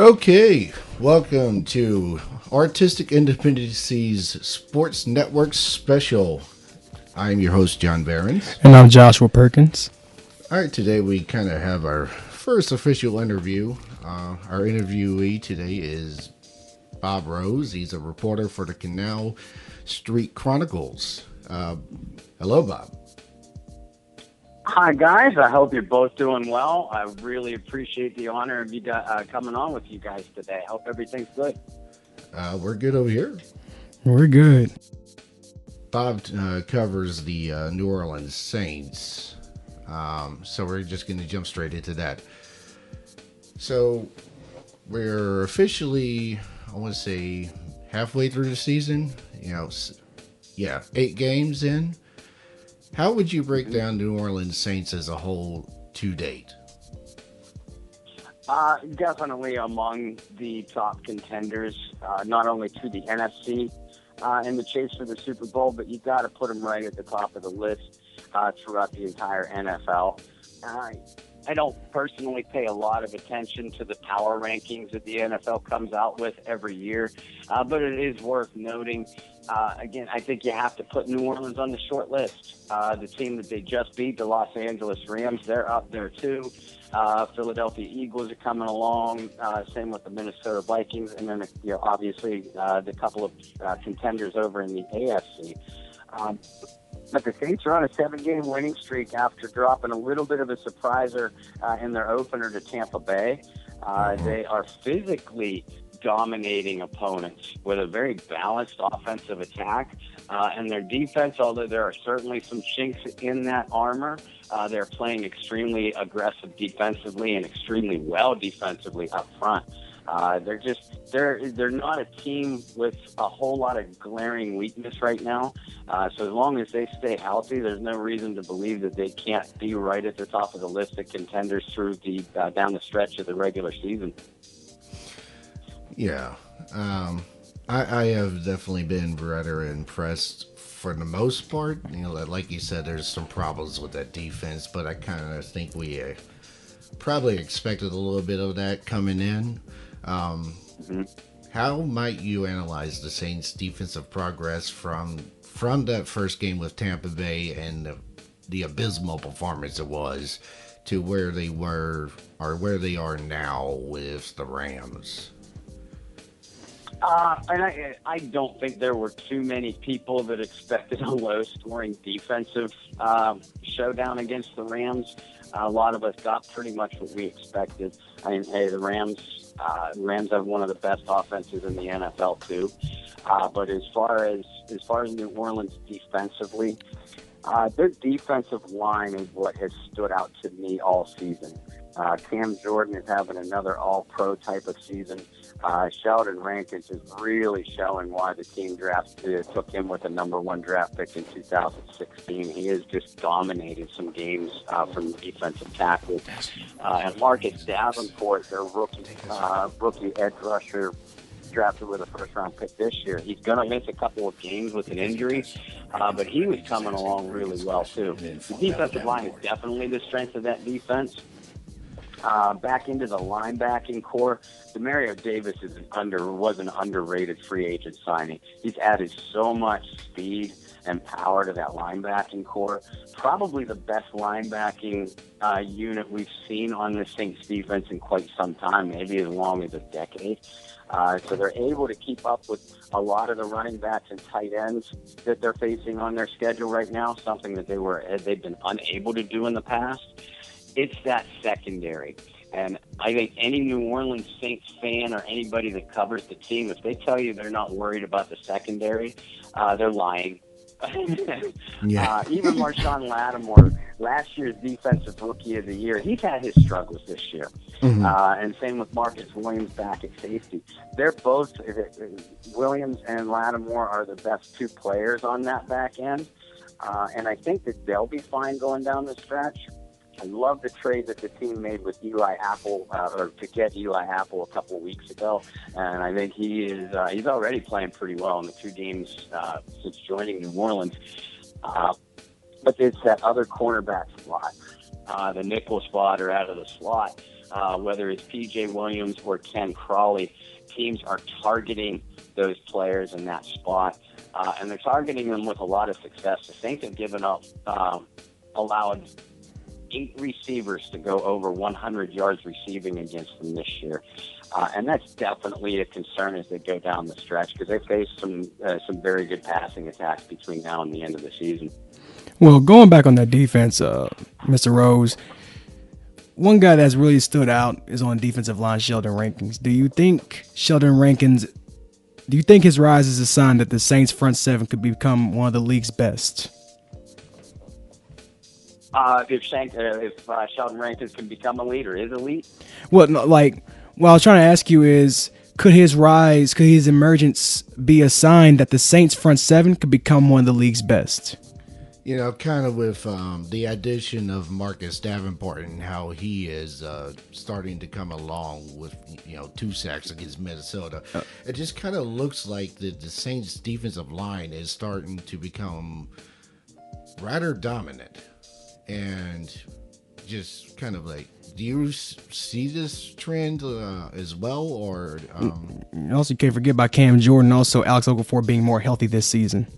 Okay, welcome to Artistic Independency's Sports Network Special. I'm your host, John Behrens. And I'm Joshua Perkins. All right, today we kind of have our first official interview. Our interviewee today is Bob Rose. He's a reporter for the Canal Street Chronicles. Hello, Bob. Hi, guys. I hope you're both doing well. I really appreciate the honor of you coming on with you guys today. I hope everything's good. We're good over here. We're good. Bob covers the New Orleans Saints. So we're just going to jump straight into that. So we're officially, I want to say, halfway through the season. 8 games in. How would you break down New Orleans Saints as a whole to date? Definitely among the top contenders, not only to the NFC in the chase for the Super Bowl, but you got to put them right at the top of the list throughout the entire NFL. I don't personally pay a lot of attention to the power rankings that the NFL comes out with every year, but it is worth noting. Again, I think you have to put New Orleans on the short list. The team that they just beat, the Los Angeles Rams, they're up there too. Philadelphia Eagles are coming along. Same with the Minnesota Vikings, and then obviously the couple of contenders over in the AFC. But the Saints are on a 7-game winning streak after dropping a little bit of a surpriser in their opener to Tampa Bay. They are physically dominating opponents with a very balanced offensive attack. And their defense, although there are certainly some chinks in that armor, they're playing extremely aggressive defensively and extremely well defensively up front. They're not a team with a whole lot of glaring weakness right now. So as long as they stay healthy, there's no reason to believe that they can't be right at the top of the list of contenders through the down the stretch of the regular season. Yeah, I have definitely been rather impressed for the most part. Like you said, there's some problems with that defense, but I kind of think we probably expected a little bit of that coming in. How might you analyze the Saints' defensive progress from that first game with Tampa Bay and the abysmal performance it was to where they were or where they are now with the Rams? And I don't think there were too many people that expected a low-scoring defensive showdown against the Rams. A lot of us got pretty much what we expected. I mean, hey, the Rams have one of the best offenses in the NFL too. But as far as New Orleans defensively, their defensive line is what has stood out to me all season. Cam Jordan is having another all-pro type of season. Sheldon Rankins is really showing why the team took him with a number 1 draft pick in 2016. He has just dominated some games from the defensive tackle. And Marcus Davenport, their rookie edge rusher, drafted with a first-round pick this year. He's going to miss a couple of games with an injury, but he was coming along really well, too. The defensive line is definitely the strength of that defense. Back into the linebacking core, Demario Davis was an underrated free agent signing. He's added so much speed and power to that linebacking core. Probably the best linebacking unit we've seen on the Saints defense in quite some time, maybe as long as a decade. So they're able to keep up with a lot of the running backs and tight ends that they're facing on their schedule right now, something that they've been unable to do in the past. It's that secondary. And I think any New Orleans Saints fan or anybody that covers the team, if they tell you they're not worried about the secondary, they're lying. Even Marshawn Lattimore, last year's Defensive Rookie of the Year, he's had his struggles this year. And same with Marcus Williams back at safety. They're both, Williams and Lattimore are the best 2 players on that back end. And I think that they'll be fine going down the stretch. I love the trade that the team made with Eli Apple, or to get Eli Apple a couple of weeks ago, and I think he's already playing pretty well in the 2 games since joining New Orleans. But it's that other cornerback spot, the nickel spot or out of the slot. whether it's P.J. Williams or Ken Crawley, teams are targeting those players in that spot, and they're targeting them with a lot of success. The Saints have given up, allowed 8 receivers to go over 100 yards receiving against them this year. And that's definitely a concern as they go down the stretch, because they face some very good passing attacks between now and the end of the season. Well, going back on that defense, Mr. Rose, one guy that's really stood out is on defensive line, Sheldon Rankins. Do you think his rise is a sign that the Saints front seven could become one of the league's best? If Sheldon Rankins can become a leader, is elite? Well, no, what I was trying to ask you is, could his emergence be a sign that the Saints front seven could become one of the league's best? You know, kind of with the addition of Marcus Davenport and how he is starting to come along with, 2 sacks against Minnesota. It just kind of looks like the Saints defensive line is starting to become rather dominant. And just kind of do you see this trend as well? Or also, you can't forget about Cam Jordan, also Alex Okafor being more healthy this season.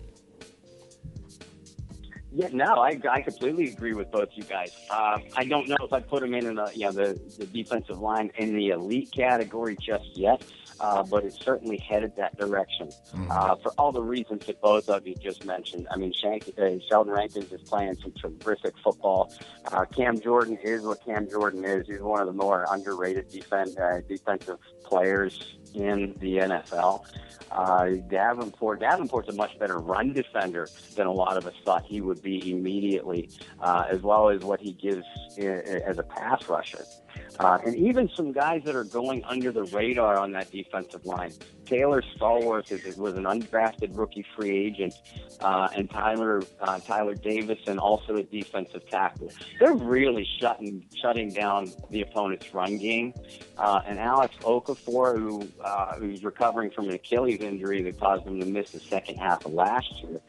Yeah, no, I completely agree with both you guys. I don't know if I put him in the defensive line in the elite category just yet, but it's certainly headed that direction for all the reasons that both of you just mentioned. I mean, Sheldon Rankins is playing some terrific football. Cam Jordan is what Cam Jordan is. He's one of the more underrated defensive players in the NFL. Davenport's a much better run defender than a lot of us thought he would be immediately, as well as what he gives as a pass rusher. And even some guys that are going under the radar on that defensive line. Taylor Stallworth was an undrafted rookie free agent, and Tyler Davison, also a defensive tackle. They're really shutting down the opponent's run game. And Alex Okafor, who's recovering from an Achilles injury that caused him to miss the second half of last year.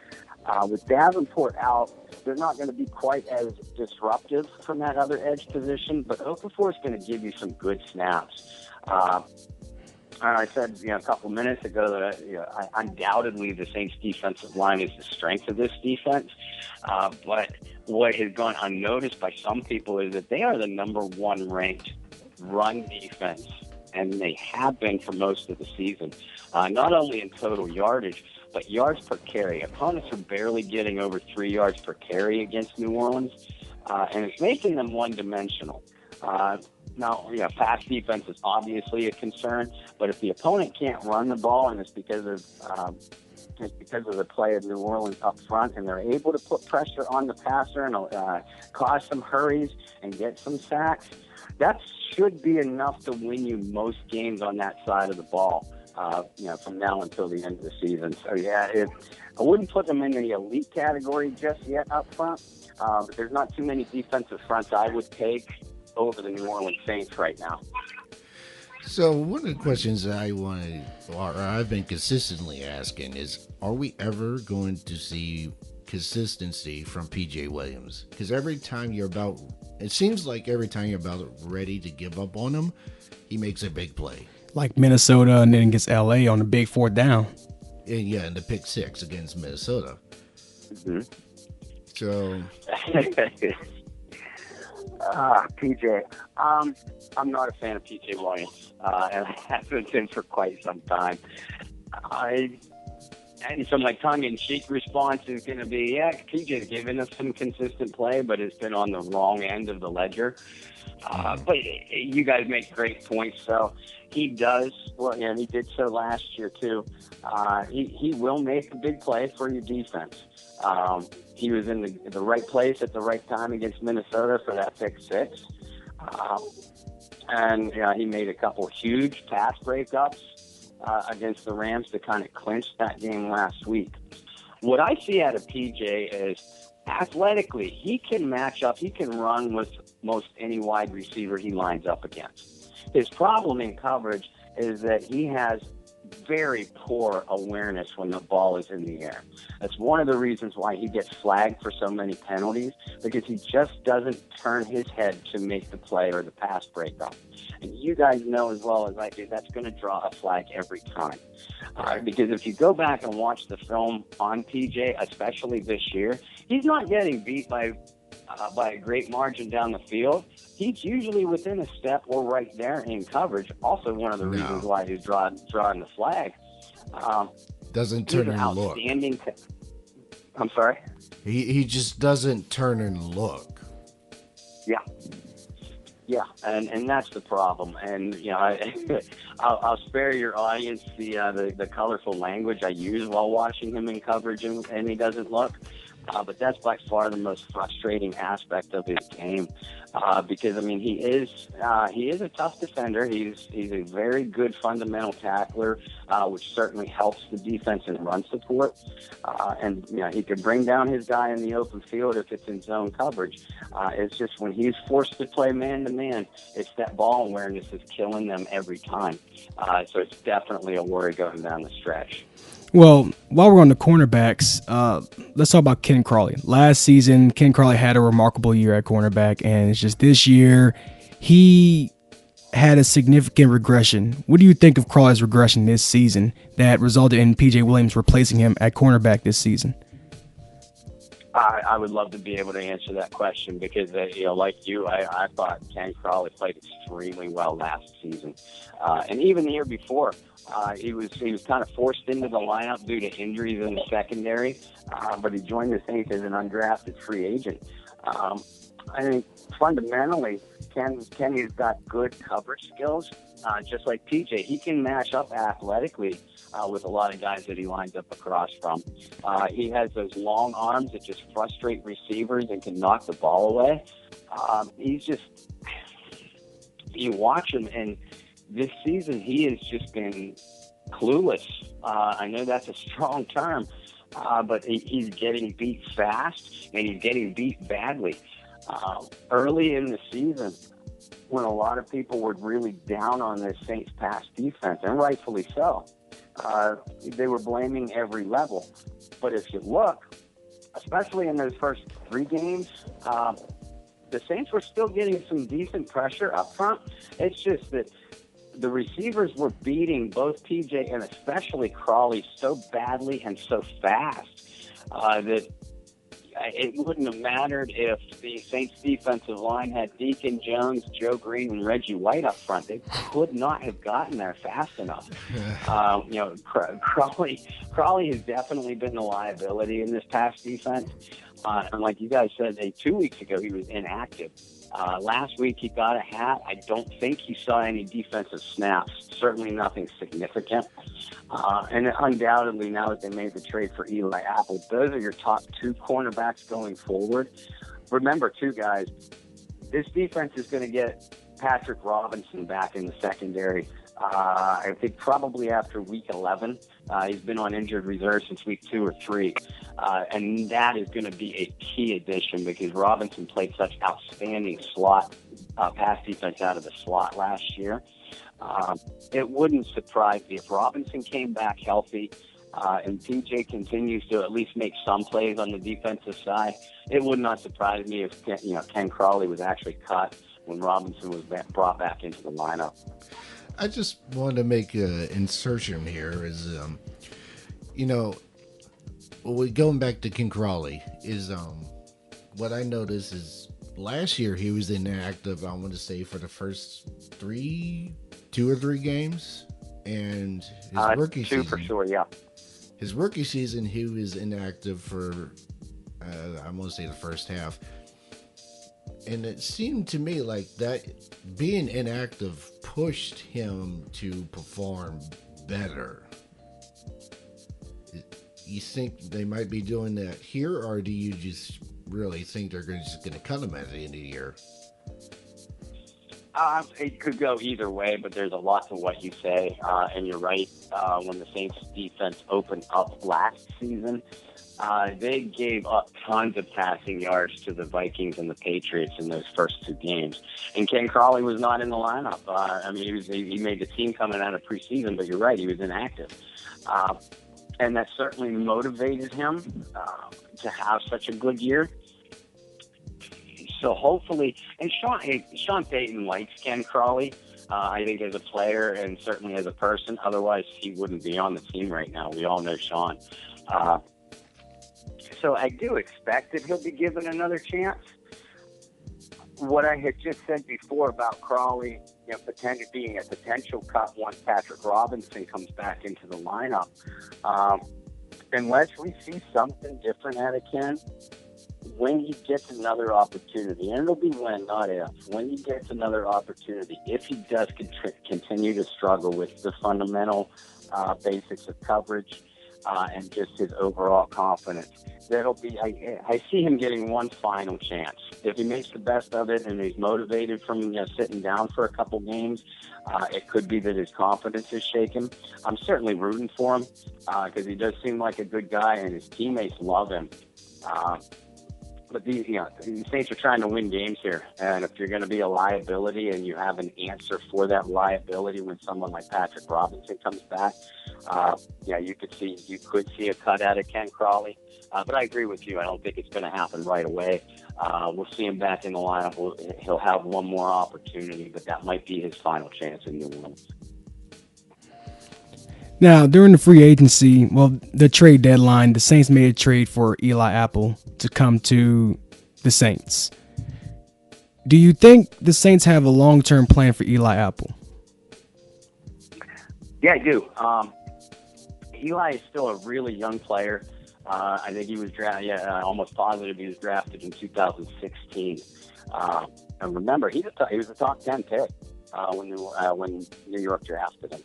With Davenport out, they're not going to be quite as disruptive from that other edge position, but Okafor is going to give you some good snaps. I said, a couple minutes ago that undoubtedly the Saints' defensive line is the strength of this defense. But what has gone unnoticed by some people is that they are the number 1 ranked run defense, and they have been for most of the season. Not only in total yardage, but yards per carry. Opponents are barely getting over 3 yards per carry against New Orleans, and it's making them one-dimensional. Now, pass defense is obviously a concern, but if the opponent can't run the ball, and it's because of the play of New Orleans up front, and they're able to put pressure on the passer and cause some hurries and get some sacks, that should be enough to win you most games on that side of the ball. From now until the end of the season. So, I wouldn't put them in the elite category just yet up front, but there's not too many defensive fronts I would take over the New Orleans Saints right now. So one of the questions that I've been consistently asking is, are we ever going to see consistency from P.J. Williams? Because it seems like every time you're about ready to give up on him, he makes a big play. Like Minnesota, and then against L.A. on the big 4th down. And in the pick 6 against Minnesota. Mm-hmm. So, PJ, I'm not a fan of PJ Williams, and I haven't been for quite some time. And so my tongue-in-cheek response is going to be, PJ's given us some consistent play, but it's been on the wrong end of the ledger. But you guys make great points. So he does, and he did so last year too. He will make a big play for your defense. He was in the right place at the right time against Minnesota for that pick 6. And he made a couple huge pass breakups against the Rams to kind of clinch that game last week. What I see out of PJ is athletically, he can match up, he can run with most any wide receiver he lines up against. His problem in coverage is that he has very poor awareness when the ball is in the air. That's one of the reasons why he gets flagged for so many penalties, because he just doesn't turn his head to make the play or the pass breakup. And you guys know as well as I do, that's going to draw a flag every time. Because if you go back and watch the film on PJ, especially this year, he's not getting beat by a great margin down the field. He's usually within a step or right there in coverage. Also, one of the reasons why he's drawing the flag. Doesn't turn and look. I'm sorry? He just doesn't turn and look. Yeah. Yeah, and that's the problem. And, you know, I'll spare your audience the colorful language I use while watching him in coverage and he doesn't look. But that's by far the most frustrating aspect of his game, because I mean he is a tough defender. He's a very good fundamental tackler, which certainly helps the defense in run support. And you know he can bring down his guy in the open field if it's in zone coverage. It's just when he's forced to play man to man, it's that ball awareness is killing them every time. So it's definitely a worry going down the stretch. Well, while we're on the cornerbacks, let's talk about Ken Crawley. Last season, Ken Crawley had a remarkable year at cornerback, and it's just this year he had a significant regression. What do you think of Crawley's regression this season that resulted in P.J. Williams replacing him at cornerback this season? I would love to be able to answer that question because, you know, like you, I thought Ken Crawley played extremely well last season. And even the year before, he was kind of forced into the lineup due to injuries in the secondary, but he joined the Saints as an undrafted free agent. I think fundamentally, Kenny's got good coverage skills, just like PJ. He can match up athletically with a lot of guys that he lines up across from. He has those long arms that just frustrate receivers and can knock the ball away. He's just, you watch him, and this season he has just been clueless. I know that's a strong term, but he's getting beat fast and he's getting beat badly. Early in the season, when a lot of people were really down on this Saints pass defense, and rightfully so, they were blaming every level. But if you look, especially in those first 3 games, the Saints were still getting some decent pressure up front. It's just that the receivers were beating both PJ and especially Crawley so badly and so fast that it wouldn't have mattered if the Saints defensive line had Deacon Jones, Joe Green, and Reggie White up front. They could not have gotten there fast enough. You know, Crawley has definitely been the liability in this pass defense. And like you guys said, 2 weeks ago, he was inactive. Last week, he got a hat. I don't think he saw any defensive snaps, certainly nothing significant. And undoubtedly, now that they made the trade for Eli Apple, those are your top 2 cornerbacks going forward. Remember, too, guys, this defense is going to get Patrick Robinson back in the secondary. I think probably after week 11. He's been on injured reserve since week 2 or 3. And that is going to be a key addition because Robinson played such outstanding slot pass defense out of the slot last year. It wouldn't surprise me if Robinson came back healthy and PJ continues to at least make some plays on the defensive side. It would not surprise me if Ken Crawley was actually cut when Robinson was brought back into the lineup. I just wanted to make an insertion here is, going back to Ken Crawley is what I noticed is last year he was inactive, I want to say, for the first 2 or 3 games. And his rookie 2 season, for sure, yeah. His rookie season, he was inactive for, I want to say, the first half. And it seemed to me like that being inactive pushed him to perform better. You think they might be doing that here, or do you just really think they're just going to cut him at the end of the year? It could go either way, but there's a lot to what you say, and you're right. When the Saints defense opened up last season, they gave up tons of passing yards to the Vikings and the Patriots in those first two games. And Ken Crawley was not in the lineup. He made the team coming out of preseason, but you're right, he was inactive. And that certainly motivated him to have such a good year. So hopefully, and Sean Payton likes Ken Crawley, I think, as a player and certainly as a person. Otherwise, he wouldn't be on the team right now. We all know Sean. So I do expect that he'll be given another chance. What I had just said before about Crawley, being a potential cut once Patrick Robinson comes back into the lineup, unless we see something different out of Ken, when he gets another opportunity, and it'll be when, not if, when he gets another opportunity, if he does continue to struggle with the fundamental basics of coverage and just his overall confidence, I see him getting one final chance. If he makes the best of it and he's motivated from sitting down for a couple games, it could be that his confidence is shaken. I'm certainly rooting for him because he does seem like a good guy and his teammates love him. But the Saints are trying to win games here, and if you're going to be a liability and you have an answer for that liability when someone like Patrick Robinson comes back, you could see a cut out of Ken Crawley. But I agree with you. I don't think it's going to happen right away. We'll see him back in the lineup. He'll have one more opportunity, but that might be his final chance in New Orleans. Now, during the free agency, the trade deadline, the Saints made a trade for Eli Apple to come to the Saints. Do you think the Saints have a long-term plan for Eli Apple? Yeah, I do. Eli is still a really young player. I think he was drafted, almost positive he was drafted in 2016. And remember, he was a top 10 pick when New York drafted him.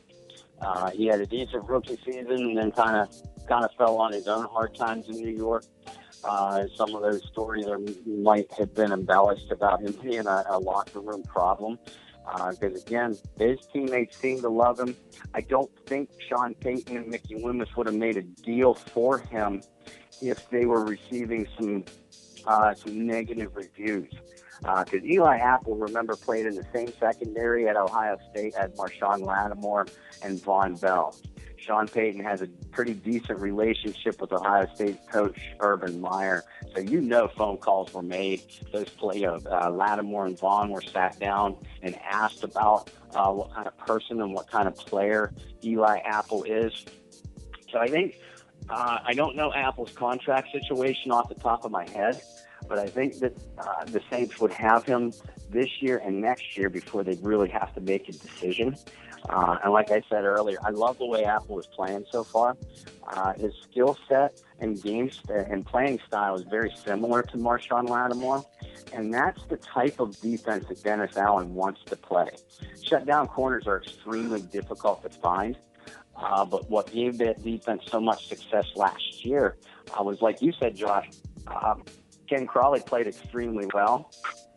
He had a decent rookie season and then kind of fell on his own hard times in New York. Some of those stories might have been embellished about him being a locker room problem. Because, again, his teammates seem to love him. I don't think Sean Payton and Mickey Loomis would have made a deal for him if they were receiving some negative reviews. Because Eli Apple, remember, played in the same secondary at Ohio State as Marshawn Lattimore and Von Bell. Sean Payton has a pretty decent relationship with Ohio State coach Urban Meyer. So phone calls were made. Lattimore and Vaughn were sat down and asked about what kind of person and what kind of player Eli Apple is. So I think, I don't know Apple's contract situation off the top of my head, but I think that the Saints would have him this year and next year before they really have to make a decision. And like I said earlier, I love the way Apple is playing so far. His skill set and and playing style is very similar to Marshawn Lattimore, and that's the type of defense that Dennis Allen wants to play. Shutdown corners are extremely difficult to find, but what gave that defense so much success last year was, like you said, Josh, Ken Crawley played extremely well.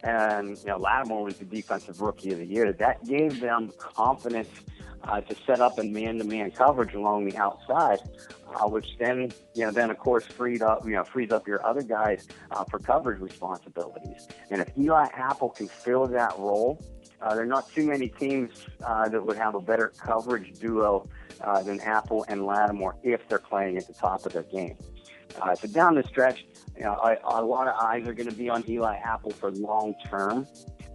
And, Lattimore was the defensive rookie of the year. That gave them confidence to set up in man-to-man coverage along the outside, which then of course frees up your other guys for coverage responsibilities. And if Eli Apple can fill that role, there are not too many teams that would have a better coverage duo than Apple and Lattimore if they're playing at the top of their game. So down the stretch, a lot of eyes are going to be on Eli Apple for long term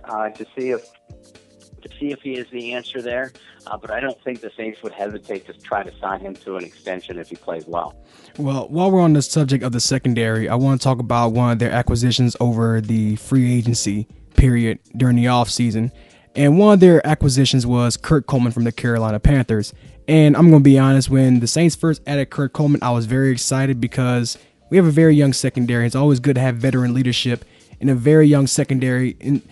to see if he is the answer there. But I don't think the Saints would hesitate to try to sign him to an extension if he plays well. Well, while we're on the subject of the secondary, I want to talk about one of their acquisitions over the free agency period during the offseason. And one of their acquisitions was Kurt Coleman from the Carolina Panthers. And I'm going to be honest, when the Saints first added Kurt Coleman, I was very excited because we have a very young secondary. It's always good to have veteran leadership in a very young secondary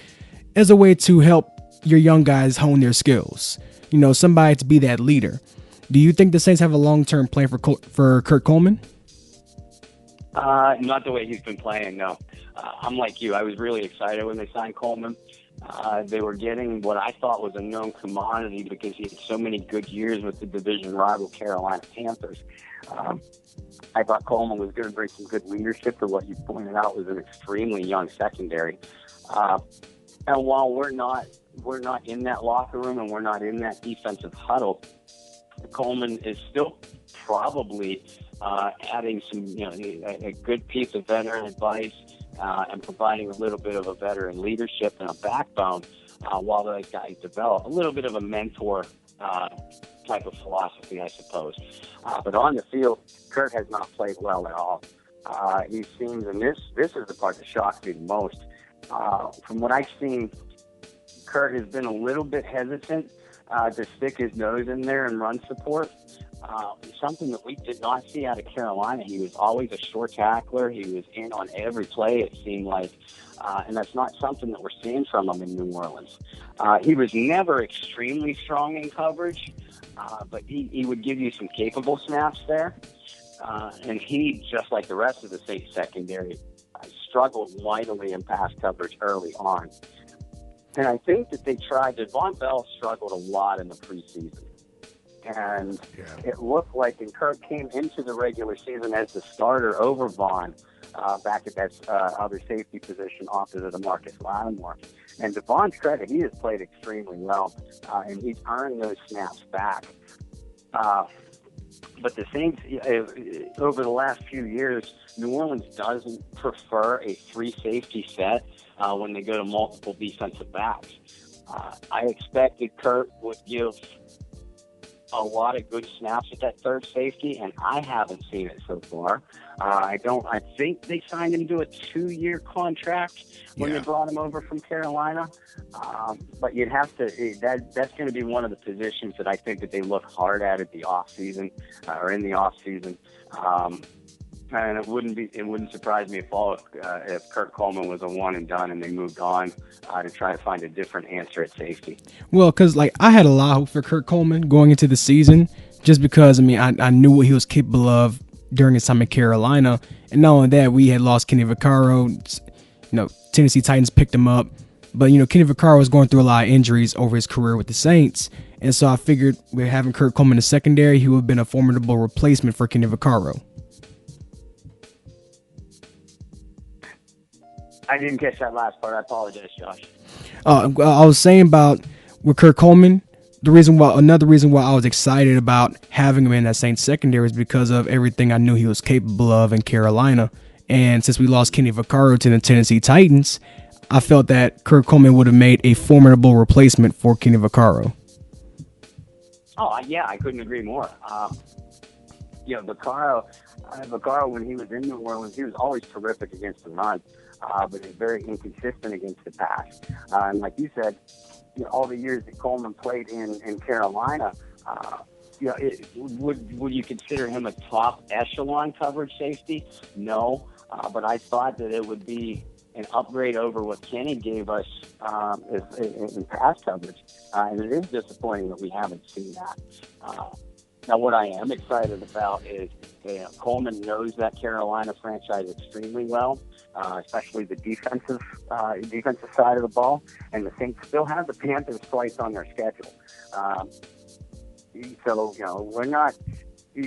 as a way to help your young guys hone their skills. Somebody to be that leader. Do you think the Saints have a long-term plan for Kurt Coleman? Not the way he's been playing, no. I'm like you. I was really excited when they signed Coleman. They were getting what I thought was a known commodity because he had so many good years with the division rival Carolina Panthers. I thought Coleman was going to bring some good leadership to what you pointed out was an extremely young secondary. And while we're not in that locker room and we're not in that defensive huddle, Coleman is still probably adding some, a good piece of veteran advice and providing a little bit of a veteran leadership and a backbone while those guys develop. A little bit of a mentor type of philosophy, I suppose. But on the field, Kurt has not played well at all. He seems, and this is the part that shocks me the most. From what I've seen, Kurt has been a little bit hesitant to stick his nose in there and run support. Something that we did not see out of Carolina. He was always a short tackler. He was in on every play, it seemed like. And that's not something that we're seeing from him in New Orleans. He was never extremely strong in coverage, but he would give you some capable snaps there. And he, just like the rest of the Saints secondary, struggled mightily in pass coverage early on. And I think that Von Bell struggled a lot in the preseason. And it looked like, and Kirk came into the regular season as the starter over Vaughn back at that other safety position opposite of Marcus Lattimore. And to Vaughn's credit, he has played extremely well, and he's earned those snaps back. But the Saints, over the last few years, New Orleans doesn't prefer a three safety set when they go to multiple defensive backs. I expected Kurt would give a lot of good snaps at that third safety, and I haven't seen it so far. I think they signed him to a 2-year contract when they brought him over from Carolina. But you'd have to, that's going to be one of the positions that I think that they look hard at the off season, or in the off season. And it wouldn't surprise me if Kurt Coleman was a one and done and they moved on to try to find a different answer at safety. Well, because I had a lot of hope for Kurt Coleman going into the season, just because I knew what he was capable of during his time in Carolina, and not only that, we had lost Kenny Vaccaro. Tennessee Titans picked him up, but Kenny Vaccaro was going through a lot of injuries over his career with the Saints, and so I figured with having Kurt Coleman in the secondary, he would have been a formidable replacement for Kenny Vaccaro. I didn't catch that last part. I apologize, Josh. I was saying about with Kurt Coleman, another reason why I was excited about having him in that Saints secondary is because of everything I knew he was capable of in Carolina. And since we lost Kenny Vaccaro to the Tennessee Titans, I felt that Kurt Coleman would have made a formidable replacement for Kenny Vaccaro. Oh, yeah, I couldn't agree more. Vaccaro, when he was in New Orleans, he was always terrific against the run. But he's very inconsistent against the pass. And like you said, all the years that Coleman played in Carolina, would you consider him a top echelon coverage safety? No, but I thought that it would be an upgrade over what Kenny gave us in pass coverage. And it is disappointing that we haven't seen that. Now, what I am excited about is Coleman knows that Carolina franchise extremely well, especially the defensive side of the ball, and the Saints still have the Panthers twice on their schedule.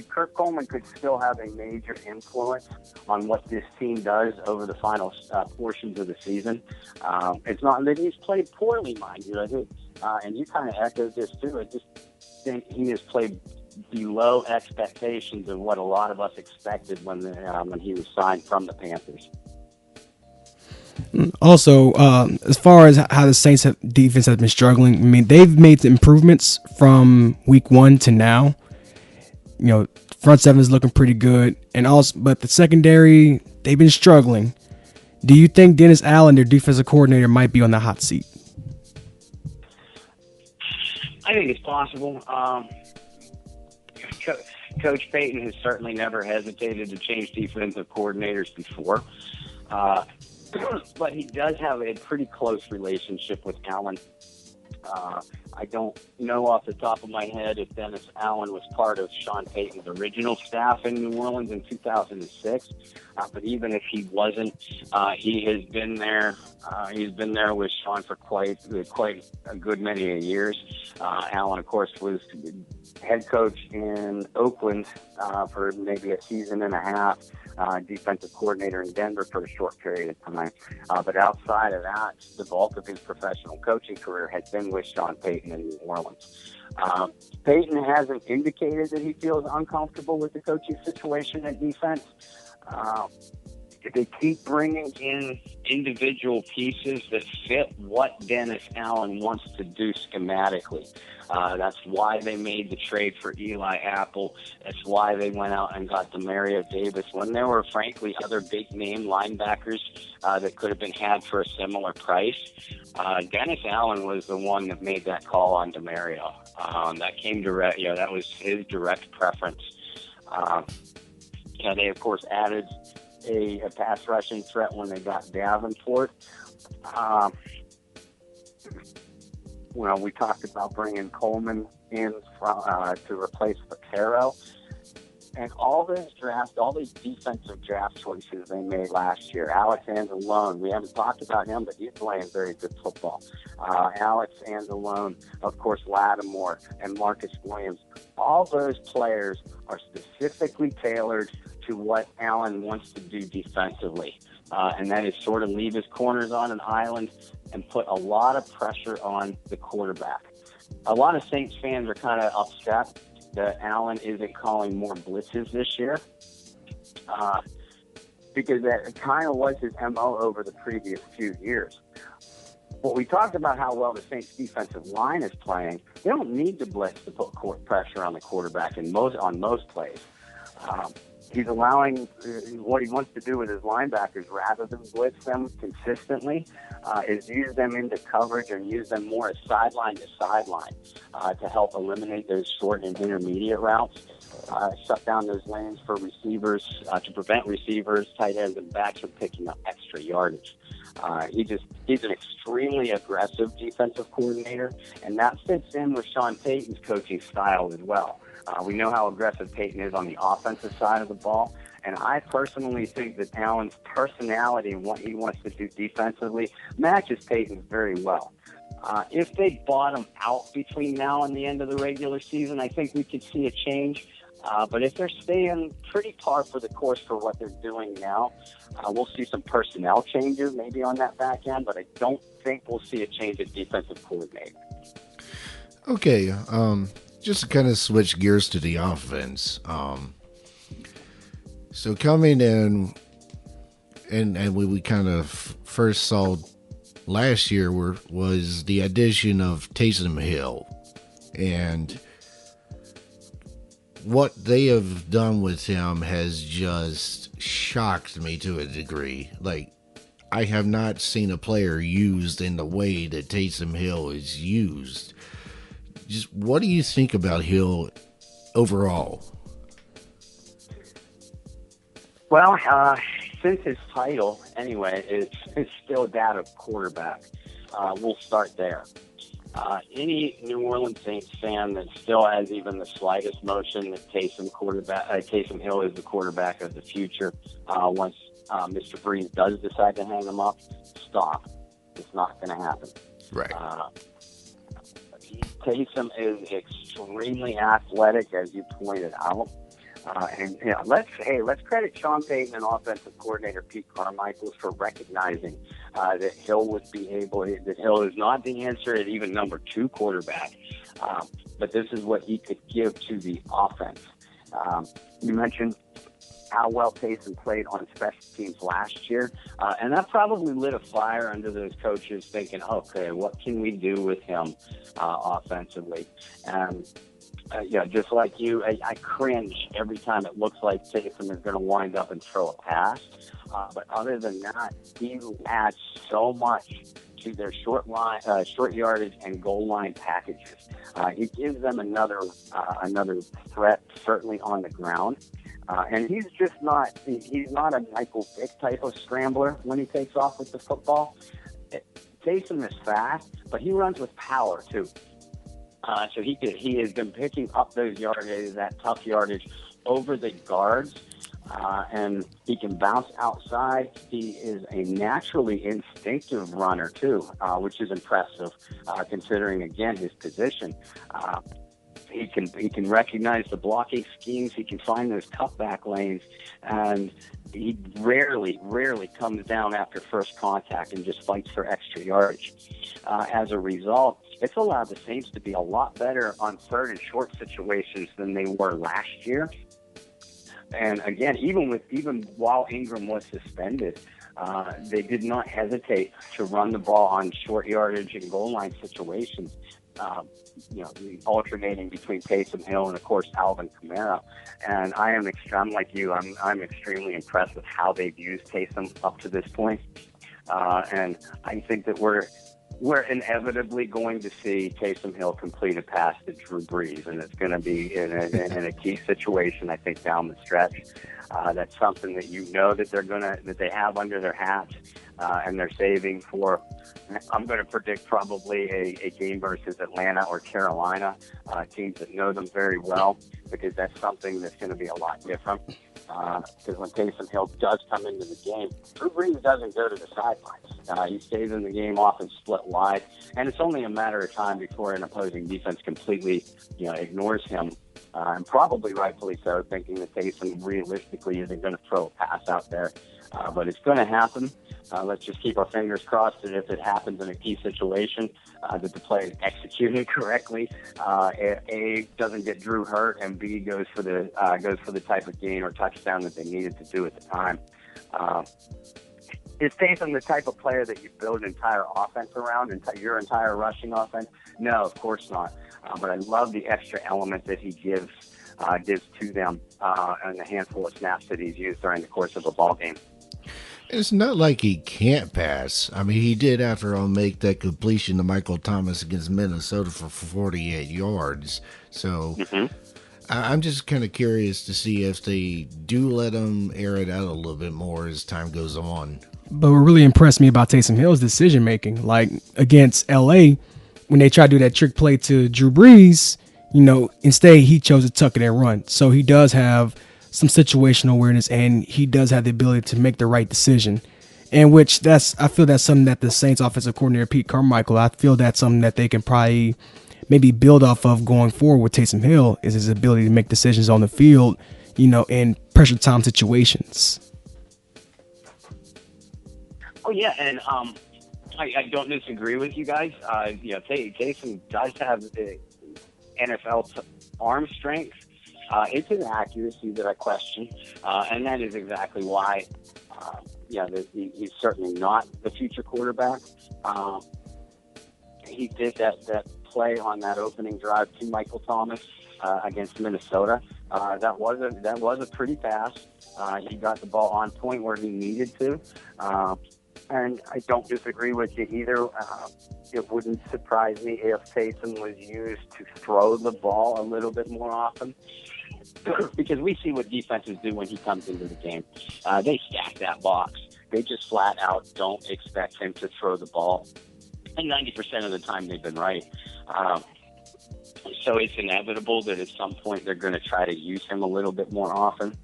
Kurt Coleman could still have a major influence on what this team does over the final portions of the season. It's not that he's played poorly, mind you. I think, and you kind of echoed this too. I just think he has played below expectations of what a lot of us expected when he was signed from the Panthers. Also, as far as how the Saints defense has been struggling, they've made the improvements from week 1 to now. Front seven is looking pretty good, but the secondary, they've been struggling. Do you think Dennis Allen, their defensive coordinator, might be on the hot seat? I think it's possible. Coach Payton has certainly never hesitated to change defensive coordinators before. But he does have a pretty close relationship with Allen. I don't know off the top of my head if Dennis Allen was part of Sean Payton's original staff in New Orleans in 2006. But even if he wasn't, he has been there. He's been there with Sean for quite a good many years. Allen, of course, was head coach in Oakland for maybe a season and a half. Defensive coordinator in Denver for a short period of time. But outside of that, the bulk of his professional coaching career has been with Sean Payton in New Orleans. Payton hasn't indicated that he feels uncomfortable with the coaching situation at defense. They keep bringing in individual pieces that fit what Dennis Allen wants to do schematically. That's why they made the trade for Eli Apple. That's why they went out and got Demario Davis when there were, frankly, other big-name linebackers that could have been had for a similar price. Dennis Allen was the one that made that call on Demario. That came direct. That was his direct preference. They, of course, added a pass rushing threat when they got Davenport. We talked about bringing Coleman in to replace Vaquero. And all these defensive draft choices they made last year. Alex Anzalone, we haven't talked about him, but he's playing very good football. Alex Anzalone, of course, Lattimore, and Marcus Williams. All those players are specifically tailored to what Allen wants to do defensively. And that is sort of leave his corners on an island and put a lot of pressure on the quarterback. A lot of Saints fans are kind of upset that Allen isn't calling more blitzes this year, because that kind of was his MO over the previous few years. Well, we talked about how well the Saints defensive line is playing. They don't need to blitz to put pressure on the quarterback on most plays. He's allowing what he wants to do with his linebackers rather than blitz them consistently, is use them into coverage and use them more as sideline to sideline to help eliminate those short and intermediate routes, shut down those lanes for receivers to prevent receivers, tight ends, and backs from picking up extra yardage. He's an extremely aggressive defensive coordinator, and that fits in with Sean Payton's coaching style as well. We know how aggressive Payton is on the offensive side of the ball, and I personally think that Allen's personality and what he wants to do defensively matches Payton's very well. If they bottom out between now and the end of the regular season, I think we could see a change. But if they're staying pretty par for the course for what they're doing now, we'll see some personnel changes maybe on that back end, but I don't think we'll see a change at defensive coordinator. Okay, just to kind of switch gears to the offense. So coming in, and we kind of first saw last year was the addition of Taysom Hill. And what they have done with him has just shocked me to a degree. Like, I have not seen a player used in the way that Taysom Hill is used. Just what do you think about Hill overall? Well, since his title, anyway, is still that of quarterback, we'll start there. Any New Orleans Saints fan that still has even the slightest notion that Taysom Hill is the quarterback of the future, once Mr. Brees does decide to hang him up, stop. It's not going to happen. Right. Taysom is extremely athletic, as you pointed out. Let's credit Sean Payton and offensive coordinator Pete Carmichael for recognizing that Hill is not the answer at even number 2 quarterback, but this is what he could give to the offense. You mentioned how well Taysom played on special teams last year, and that probably lit a fire under those coaches thinking, okay, what can we do with him offensively? Just like you, I cringe every time it looks like Taysom is going to wind up and throw a pass. But other than that, he adds so much to their short yardage and goal line packages. He gives them another threat, certainly on the ground. And he's not a Michael Vick type of scrambler when he takes off with the football. Taysom is fast, but he runs with power too. So he has been picking up those yardage, that tough yardage over the guards, and he can bounce outside. He is a naturally instinctive runner too, which is impressive, considering again his position. He can recognize the blocking schemes. He can find those cutback lanes, and he rarely comes down after first contact and just fights for extra yardage. As a result, it's allowed the Saints to be a lot better on third and short situations than they were last year. And again, even while Ingram was suspended, they did not hesitate to run the ball on short yardage and goal line situations. Alternating between Taysom Hill and, of course, Alvin Kamara. And I'm like you. I'm extremely impressed with how they've used Taysom up to this point. And I think that we're inevitably going to see Taysom Hill complete a pass to Drew Brees, and it's going to be in a key situation, I think, down the stretch. That's something that they have under their hats, and they're saving for. I'm going to predict probably a game versus Atlanta or Carolina, teams that know them very well, because that's something that's going to be a lot different. Because when Taysom Hill does come into the game, Drew Brees doesn't go to the sidelines. He stays in the game, often split wide, and it's only a matter of time before an opposing defense completely, ignores him, and probably rightfully so, thinking that Taysom realistically isn't going to throw a pass out there. But it's going to happen. Let's just keep our fingers crossed that if it happens in a key situation, that the play is executed correctly. A, doesn't get Drew hurt, and B, goes for the type of gain or touchdown that they needed to do at the time. Is Taysom the type of player that you build an entire offense around, your entire rushing offense? No, of course not. But I love the extra element that he gives to them, and the handful of snaps that he's used during the course of a ball game. It's not like he can't pass. I mean, he did, after all, make that completion to Michael Thomas against Minnesota for 48 yards. So I'm just kind of curious to see if they do let him air it out a little bit more as time goes on. But what really impressed me about Taysom Hill's decision making, like against LA, when they tried to do that trick play to Drew Brees, instead he chose to tuck it and run. So he does have some situational awareness, and he does have the ability to make the right decision. And I feel that's something that the Saints offensive coordinator, Pete Carmichael, I feel that's something that they can probably maybe build off of going forward with Taysom Hill, is his ability to make decisions on the field, in pressure time situations. Oh yeah, and I don't disagree with you guys. Taysom does have the NFL arm strength. It's an accuracy that I question, and that is exactly why. He's certainly not the future quarterback. He did that play on that opening drive to Michael Thomas against Minnesota. That was a pretty pass. He got the ball on point where he needed to, and I don't disagree with you either. It wouldn't surprise me if Taysom was used to throw the ball a little bit more often. Because we see what defenses do when he comes into the game. They stack that box. They just flat out don't expect him to throw the ball. And 90% of the time they've been right. So it's inevitable that at some point they're going to try to use him a little bit more often.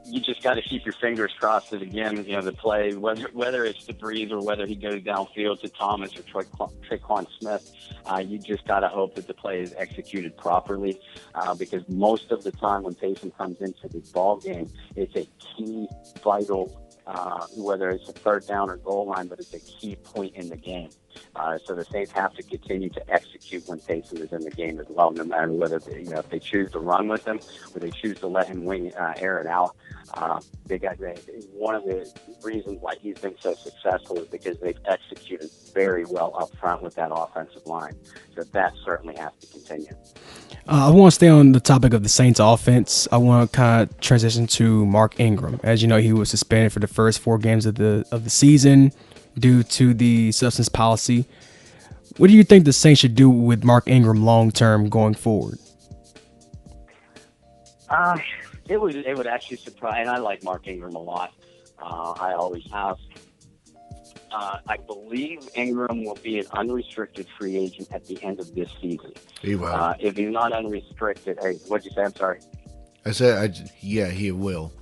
You just got to keep your fingers crossed that, again, the play, whether it's to Brees or whether he goes downfield to Thomas or Traquan Smith, you just got to hope that the play is executed properly, because most of the time when Taysom comes into the ball game, it's a key, vital, whether it's a third down or goal line, but it's a key point in the game. So the Saints have to continue to execute when Taysom is in the game as well, no matter whether if they choose to run with him or they choose to let him air it out. One of the reasons why he's been so successful is because they've executed very well up front with that offensive line. So that certainly has to continue. I want to stay on the topic of the Saints offense. I want to kind of transition to Mark Ingram. As you know, he was suspended for the first 4 games of the season due to the substance policy. What do you think the Saints should do with Mark Ingram long term going forward? It would actually surprise, and I like Mark Ingram a lot. I always have. I believe Ingram will be an unrestricted free agent at the end of this season. He will. If he's not unrestricted, hey, what'd you say? I'm sorry. I said, yeah, he will.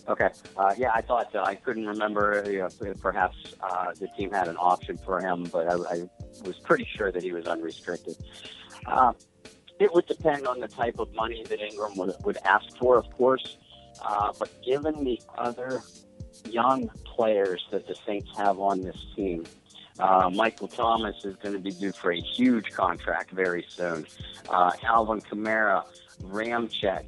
Okay. Yeah, I thought so. I couldn't remember. Perhaps the team had an option for him, but I was pretty sure that he was unrestricted. It would depend on the type of money that Ingram would ask for, of course. But given the other young players that the Saints have on this team, Michael Thomas is going to be due for a huge contract very soon. Alvin Kamara, Ramczyk,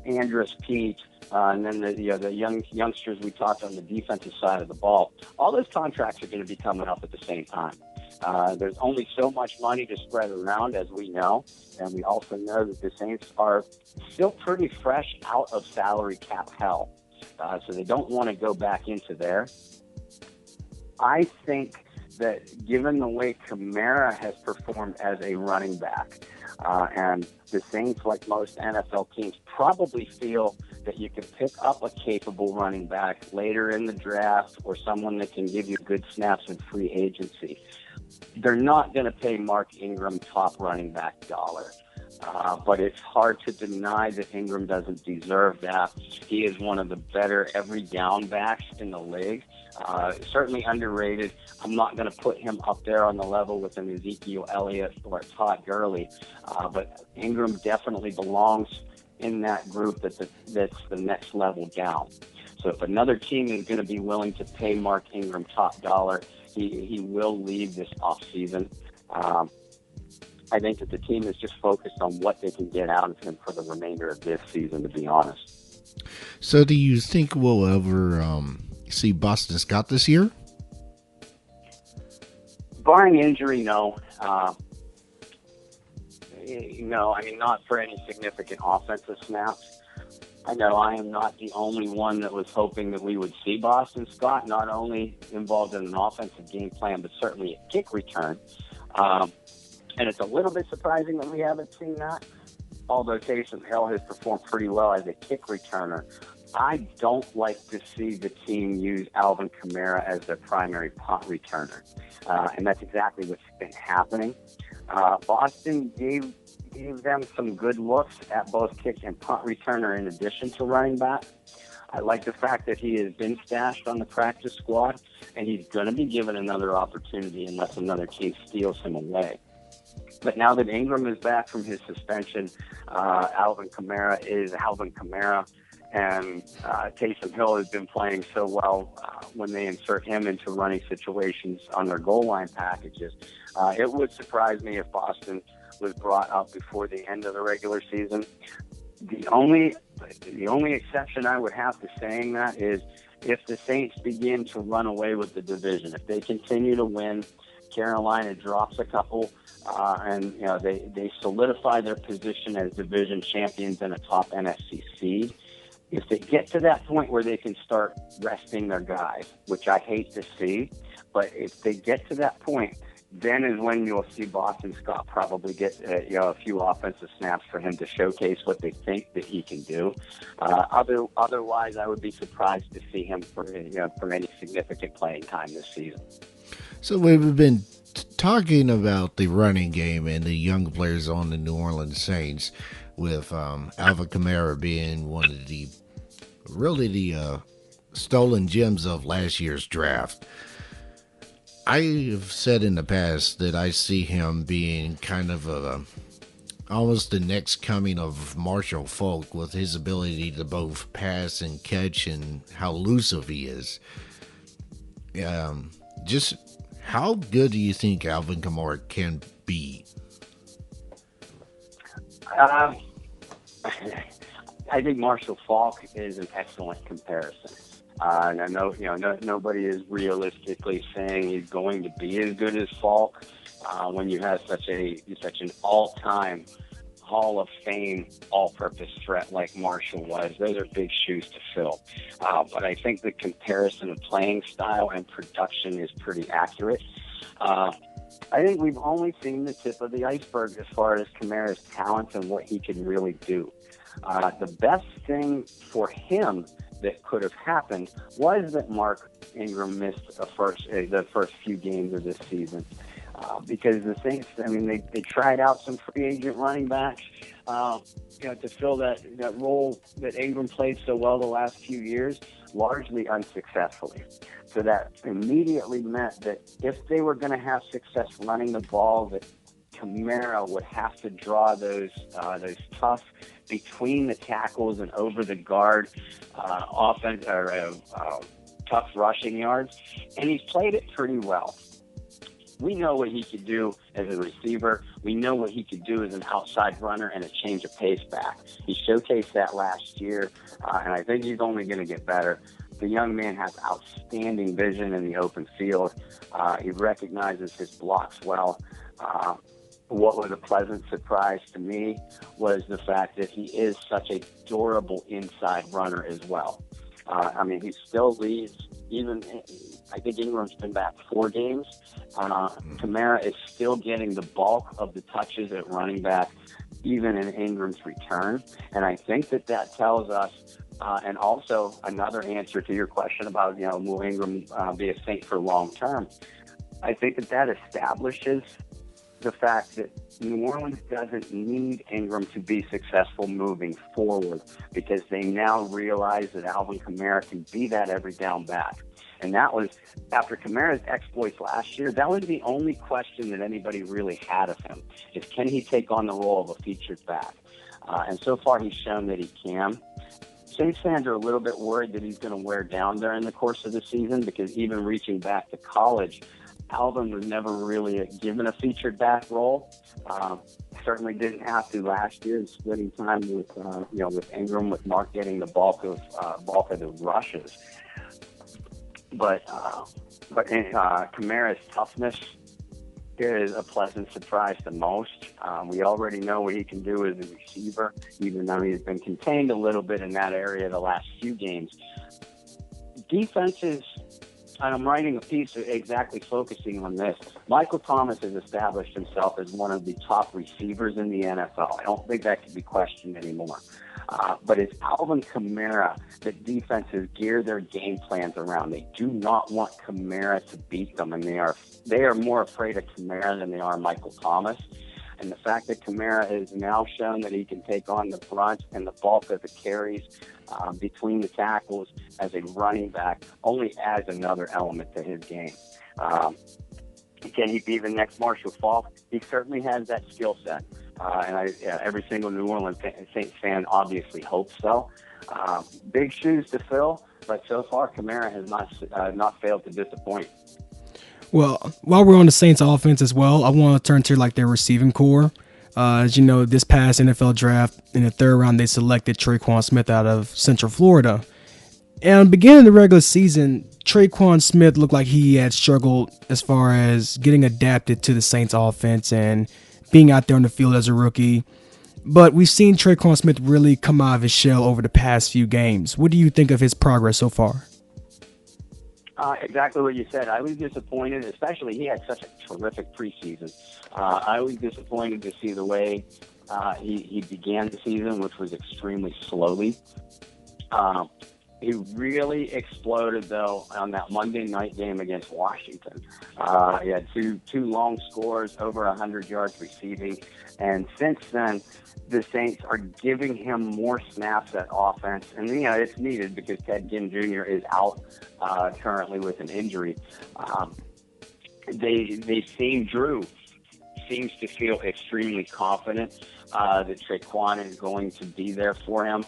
Andrus Peat, and then the youngsters we talked on the defensive side of the ball. All those contracts are going to be coming up at the same time. There's only so much money to spread around, as we know, and we also know that the Saints are still pretty fresh out of salary cap hell, so they don't want to go back into there. I think that given the way Kamara has performed as a running back, and the Saints, like most NFL teams, probably feel that you can pick up a capable running back later in the draft or someone that can give you good snaps in free agency. They're not going to pay Mark Ingram top running back dollar. But it's hard to deny that Ingram doesn't deserve that. He is one of the better every down backs in the league. Certainly underrated. I'm not going to put him up there on the level with an Ezekiel Elliott or Todd Gurley. But Ingram definitely belongs in that group that's the next level down. So if another team is going to be willing to pay Mark Ingram top dollar, he will leave this offseason. I think that the team is just focused on what they can get out of him for the remainder of this season, to be honest. So do you think we'll ever see Boston Scott this year? Barring injury, no. No, I mean, not for any significant offensive snaps. I know I am not the only one that was hoping that we would see Boston Scott not only involved in an offensive game plan, but certainly a kick return. And it's a little bit surprising that we haven't seen that, although Taysom Hill has performed pretty well as a kick returner. I don't like to see the team use Alvin Kamara as their primary punt returner, and that's exactly what's been happening. Boston gave them some good looks at both kick and punt returner in addition to running back. I like the fact that he has been stashed on the practice squad, and he's going to be given another opportunity unless another team steals him away. But now that Ingram is back from his suspension, Alvin Kamara is Alvin Kamara, and Taysom Hill has been playing so well when they insert him into running situations on their goal line packages. It would surprise me if Boston was brought up before the end of the regular season. The only exception I would have to saying that is if the Saints begin to run away with the division. If they continue to win, Carolina drops a couple, and they solidify their position as division champions and a top NFC seed. If they get to that point where they can start resting their guys, which I hate to see, but if they get to that point, then is when you'll see Boston Scott probably get a few offensive snaps for him to showcase what they think that he can do. Otherwise, I would be surprised to see him for any significant playing time this season. So we've been talking about the running game and the young players on the New Orleans Saints, with Alvin Kamara being one of the stolen gems of last year's draft. I have said in the past that I see him being kind of almost the next coming of Marshall Faulk, with his ability to both pass and catch and how elusive he is. Just how good do you think Alvin Kamara can be? I think Marshall Faulk is an excellent comparison. And I know, nobody is realistically saying he's going to be as good as Faulk when you have such an all-time Hall of Fame all-purpose threat like Marshall was. Those are big shoes to fill. But I think the comparison of playing style and production is pretty accurate. I think we've only seen the tip of the iceberg as far as Kamara's talent and what he can really do. The best thing for him that could have happened was that Mark Ingram missed the first few games of this season. Because the Saints, I mean, they tried out some free agent running backs, to fill that role that Ingram played so well the last few years, largely unsuccessfully. So that immediately meant that if they were going to have success running the ball, that Kamara would have to draw those tough between the tackles and over the guard tough rushing yards, and he's played it pretty well. We know what he could do as a receiver. We know what he could do as an outside runner and a change of pace back. He showcased that last year, and I think he's only going to get better. The young man has outstanding vision in the open field. He recognizes his blocks well. What was a pleasant surprise to me was the fact that he is such a durable inside runner as well. He still leads, I think Ingram's been back 4 games. Kamara is still getting the bulk of the touches at running back, even in Ingram's return. And I think that tells us, and also another answer to your question about, will Ingram be a Saint for long term? I think that establishes the fact that New Orleans doesn't need Ingram to be successful moving forward, because they now realize that Alvin Kamara can be that every down back. And that was, after Kamara's exploits last year, that was the only question that anybody really had of him, is can he take on the role of a featured back? And so far he's shown that he can. Saints fans are a little bit worried that he's going to wear down during the course of the season, because even reaching back to college, Alvin was never really given a featured back role. Certainly didn't have to last year, splitting time with Ingram, with Mark getting the bulk of the rushes. But Kamara's toughness is a pleasant surprise to most. We already know what he can do as a receiver, even though he's been contained a little bit in that area the last few games. Defenses, and I'm writing a piece exactly focusing on this. Michael Thomas has established himself as one of the top receivers in the NFL. I don't think that can be questioned anymore. But it's Alvin Kamara that defenses gear their game plans around. They do not want Kamara to beat them, and they are more afraid of Kamara than they are Michael Thomas. And the fact that Kamara has now shown that he can take on the brunt and the bulk of the carries between the tackles as a running back only adds another element to his game. Can he be the next Marshall Faulk? He certainly has that skill set. Every single New Orleans Saints fan obviously hopes so. Big shoes to fill, but so far Kamara has not failed to disappoint. Well, while we're on the Saints offense as well, I want to turn to their receiving core. As you know, this past NFL draft, in the 3rd round, they selected Traquan Smith out of Central Florida. And beginning of the regular season, Traquan Smith looked like he had struggled as far as getting adapted to the Saints offense and being out there on the field as a rookie. But we've seen Traquan Smith really come out of his shell over the past few games. What do you think of his progress so far? Exactly what you said. I was disappointed, especially he had such a terrific preseason. I was disappointed to see the way he began the season, which was extremely slowly. He really exploded, though, on that Monday night game against Washington. He had two long scores, over 100 yards receiving. And since then, the Saints are giving him more snaps at offense. And, it's needed because Ted Ginn Jr. is out currently with an injury. Drew seems to feel extremely confident that Traquan is going to be there for him.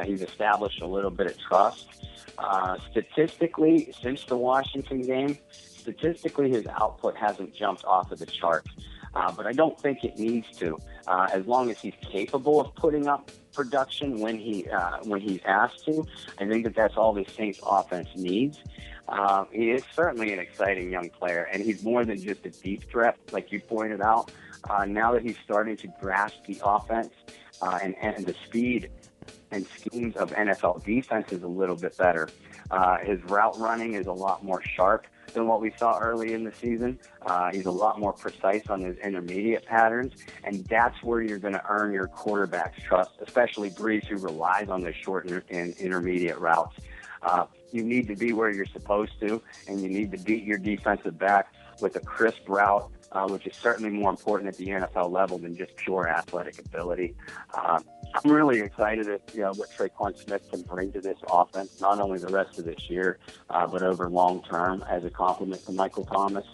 He's established a little bit of trust. Statistically, since the Washington game, his output hasn't jumped off of the chart. But I don't think it needs to. As long as he's capable of putting up production when he's asked to, I think that's all the Saints offense needs. He is certainly an exciting young player, and he's more than just a deep threat, like you pointed out. Now that he's starting to grasp the offense and the speed and schemes of NFL defenses a little bit better. His route running is a lot more sharp than what we saw early in the season. He's a lot more precise on his intermediate patterns, and that's where you're going to earn your quarterback's trust, especially Brees, who relies on the short and intermediate routes. You need to be where you're supposed to, and you need to beat your defensive back with a crisp route, which is certainly more important at the NFL level than just pure athletic ability. I'm really excited at what Traquan Smith can bring to this offense, not only the rest of this year, but over long term as a complement to Michael Thomas.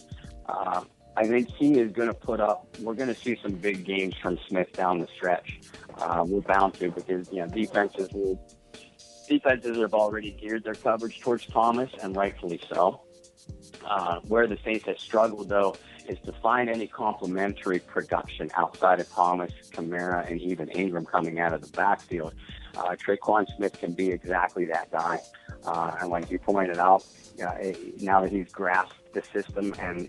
I think he is going to we're going to see some big games from Smith down the stretch. We're bound to, because defenses have already geared their coverage towards Thomas, and rightfully so. Where the Saints have struggled, though, is to find any complementary production outside of Thomas, Kamara, and even Ingram coming out of the backfield. Traquan Smith can be exactly that guy. And like you pointed out, now that he's grasped the system and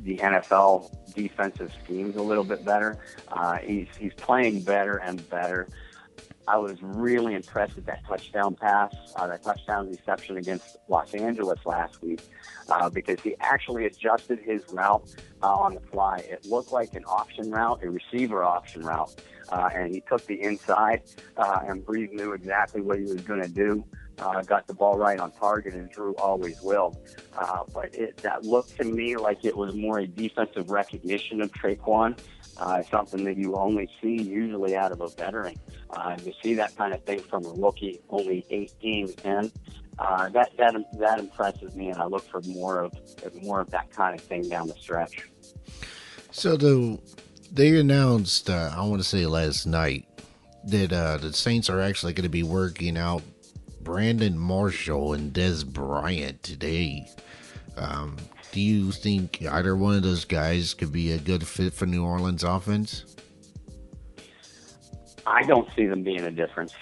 the NFL defensive schemes a little bit better, he's playing better and better. I was really impressed with that touchdown pass, that touchdown reception against Los Angeles last week, because he actually adjusted his route on the fly. It looked like an option route, a receiver option route, and he took the inside, and Brees knew exactly what he was going to do. Got the ball right on target, and Drew always will. But that looked to me like it was more a defensive recognition of Traquan, something that you only see usually out of a veteran. To see that kind of thing from a rookie, only 8 games in, that impresses me, and I look for more of that kind of thing down the stretch. So they announced, I want to say last night, that the Saints are actually going to be working out Brandon Marshall and Dez Bryant today. Do you think either one of those guys could be a good fit for New Orleans offense? I don't see them being a difference.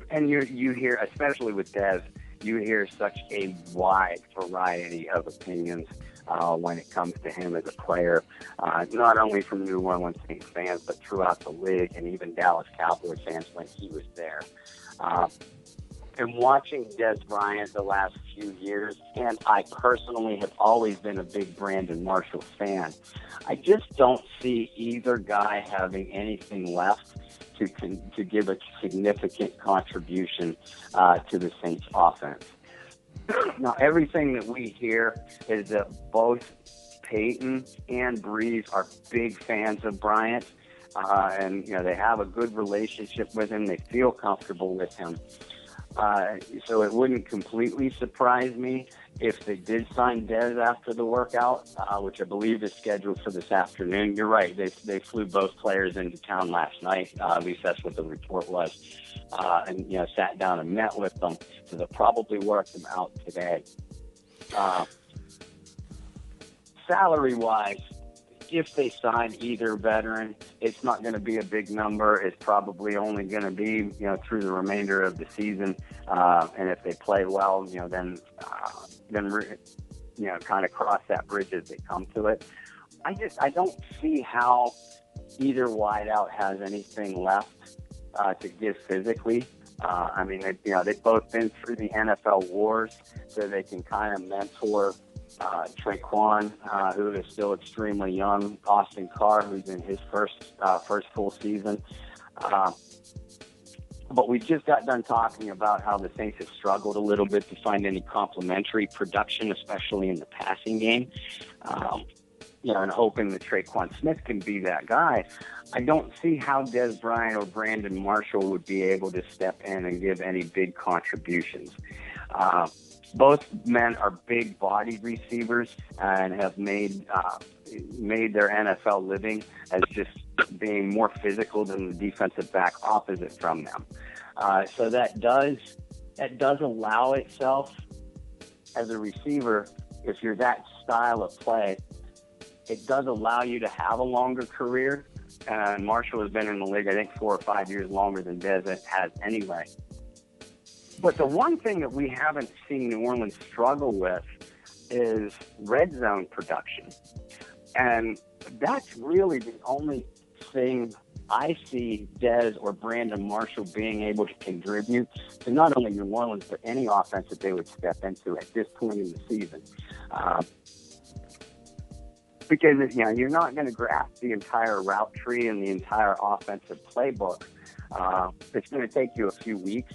And you hear, especially with Dez, you hear such a wide variety of opinions when it comes to him as a player, not only from New Orleans Saints fans, but throughout the league, and even Dallas Cowboys fans when he was there. And watching Dez Bryant the last few years, and I personally have always been a big Brandon Marshall fan, I just don't see either guy having anything left to give a significant contribution to the Saints offense. Now, everything that we hear is that both Peyton and Brees are big fans of Bryant, and they have a good relationship with him. They feel comfortable with him. So it wouldn't completely surprise me if they did sign Dez after the workout, which I believe is scheduled for this afternoon. You're right. They flew both players into town last night. At least that's what the report was. And sat down and met with them. So they'll probably work them out today. Salary-wise, if they sign either veteran, it's not going to be a big number. It's probably only going to be, through the remainder of the season. And if they play well, then kind of cross that bridge as they come to it. I don't see how either wideout has anything left to give physically. They've both been through the NFL wars, so they can kind of mentor Traquan, who is still extremely young, Austin Carr, who's in his first full season. But we just got done talking about how the Saints have struggled a little bit to find any complementary production, especially in the passing game. And hoping that Traquan Smith can be that guy. I don't see how Dez Bryant or Brandon Marshall would be able to step in and give any big contributions. Both men are big-bodied receivers and have made their NFL living as just being more physical than the defensive back opposite from them. So that does allow itself as a receiver, if you're that style of play, it does allow you to have a longer career. And Marshall has been in the league, I think, 4 or 5 years longer than Dez has anyway. But the one thing that we haven't seen New Orleans struggle with is red zone production. And that's really the only thing I see Dez or Brandon Marshall being able to contribute to not only New Orleans, but any offense that they would step into at this point in the season. Because you're not going to grasp the entire route tree and the entire offensive playbook. It's going to take you a few weeks,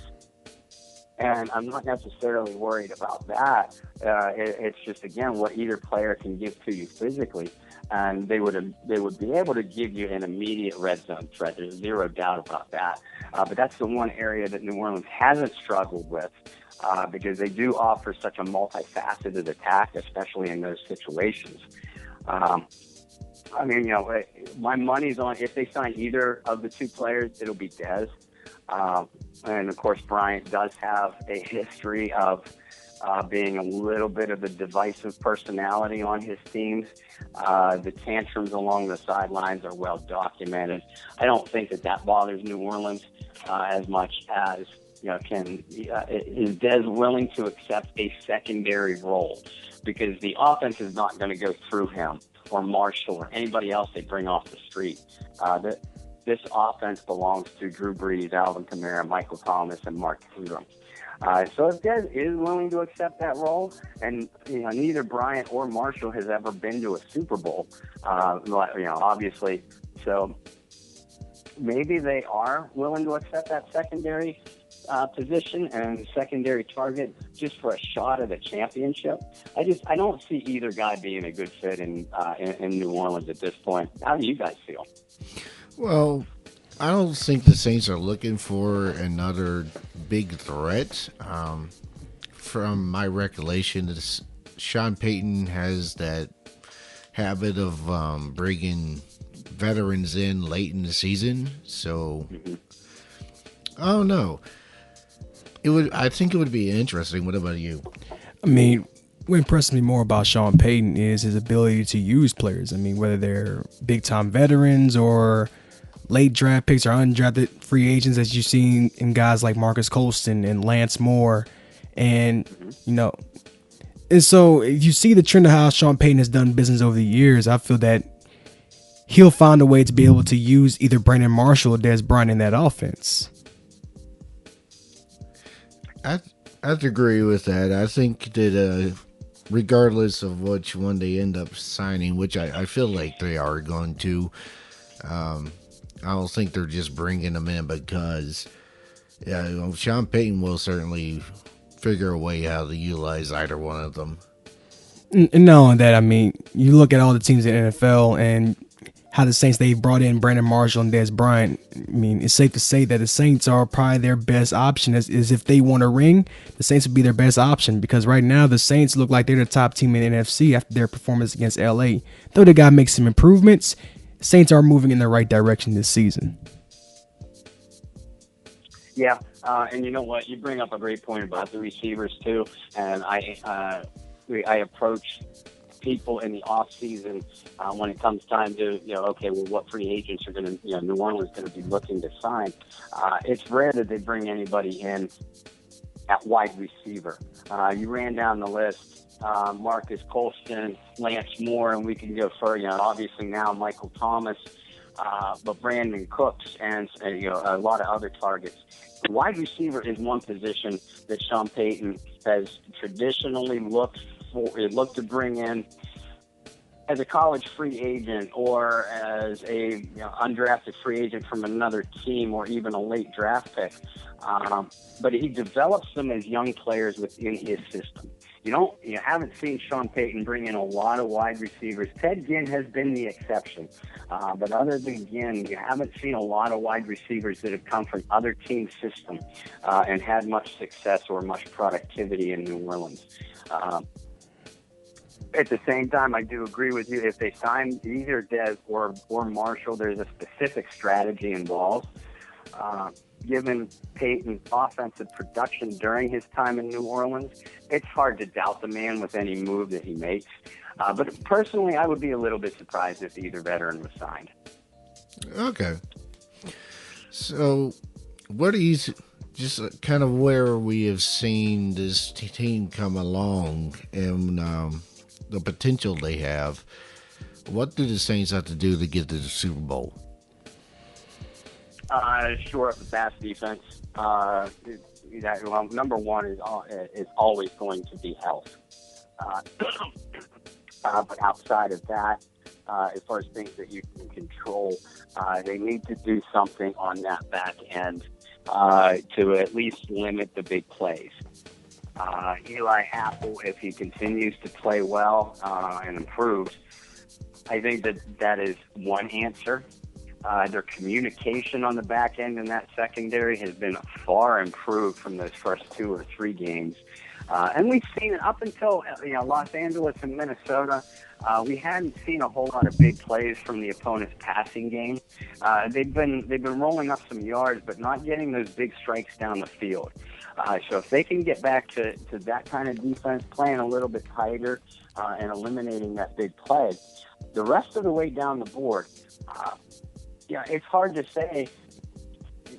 and I'm not necessarily worried about that. It's just, again, what either player can give to you physically, and they would be able to give you an immediate red zone threat. There's zero doubt about that. But that's the one area that New Orleans hasn't struggled with. Because they do offer such a multifaceted attack, especially in those situations. My money's on if they sign either of the two players, it'll be Dez. And of course, Bryant does have a history of being a little bit of a divisive personality on his teams. The tantrums along the sidelines are well documented. I don't think that bothers New Orleans as much as is Dez willing to accept a secondary role, because the offense is not going to go through him or Marshall or anybody else they bring off the street. This offense belongs to Drew Brees, Alvin Kamara, Michael Thomas, and Mark Ingram. So if Dez is willing to accept that role, and neither Bryant or Marshall has ever been to a Super Bowl, obviously, so maybe they are willing to accept that secondary position and secondary target just for a shot at a championship. I don't see either guy being a good fit in New Orleans at this point. How do you guys feel? Well, I don't think the Saints are looking for another big threat. From my recollection, Sean Payton has that habit of bringing veterans in late in the season. So, I don't know. I think it would be interesting. What about you? I mean, what impresses me more about Sean Payton is his ability to use players. I mean, whether they're big-time veterans or late draft picks or undrafted free agents, as you've seen in guys like Marcus Colston and Lance Moore. And, and so if you see the trend of how Sean Payton has done business over the years, I feel that he'll find a way to be able to use either Brandon Marshall or Dez Bryant in that offense. I'd agree with that. I think that regardless of which one they end up signing, which I feel like they are going to, I don't think they're just bringing them in because Sean Payton will certainly figure a way how to utilize either one of them. And not only that, I mean, you look at all the teams in the NFL and how the Saints, they brought in Brandon Marshall and Dez Bryant. I mean, it's safe to say that the Saints are probably their best option. Is if they want a ring, the Saints would be their best option, because right now the Saints look like they're the top team in the NFC after their performance against LA. Though they got to make some improvements, the Saints are moving in the right direction this season. Yeah, and you know what? You bring up a great point about the receivers too, and I approach people in the off season when it comes time to what free agents are going to New Orleans going to be looking to sign. It's rare that they bring anybody in at wide receiver. You ran down the list: Marcus Colston, Lance Moore, and we can go further. Obviously now Michael Thomas, but Brandon Cooks and a lot of other targets. The wide receiver is one position that Sean Payton has traditionally looked to bring in as a college free agent or as a undrafted free agent from another team or even a late draft pick. But he develops them as young players within his system. You haven't seen Sean Payton bring in a lot of wide receivers. Ted Ginn has been the exception. But other than Ginn, you haven't seen a lot of wide receivers that have come from other teams' systems and had much success or much productivity in New Orleans. At the same time, I do agree with you. If they sign either Dez or Marshall, there's a specific strategy involved. Given Payton's offensive production during his time in New Orleans, it's hard to doubt the man with any move that he makes. But personally, I would be a little bit surprised if either veteran was signed. Okay. So, what is just kind of where we have seen this team come along and the potential they have? What do the Saints have to do to get to the Super Bowl? Shore up the pass defense. Number one is always going to be health. But outside of that, as far as things that you can control, they need to do something on that back end to at least limit the big plays. Eli Apple, if he continues to play well and improves, I think that is one answer. Their communication on the back end in that secondary has been far improved from those first 2 or 3 games. And we've seen it up until Los Angeles and Minnesota. We hadn't seen a whole lot of big plays from the opponent's passing game. They've been rolling up some yards, but not getting those big strikes down the field. So if they can get back to that kind of defense, playing a little bit tighter and eliminating that big play, the rest of the way down the board, it's hard to say.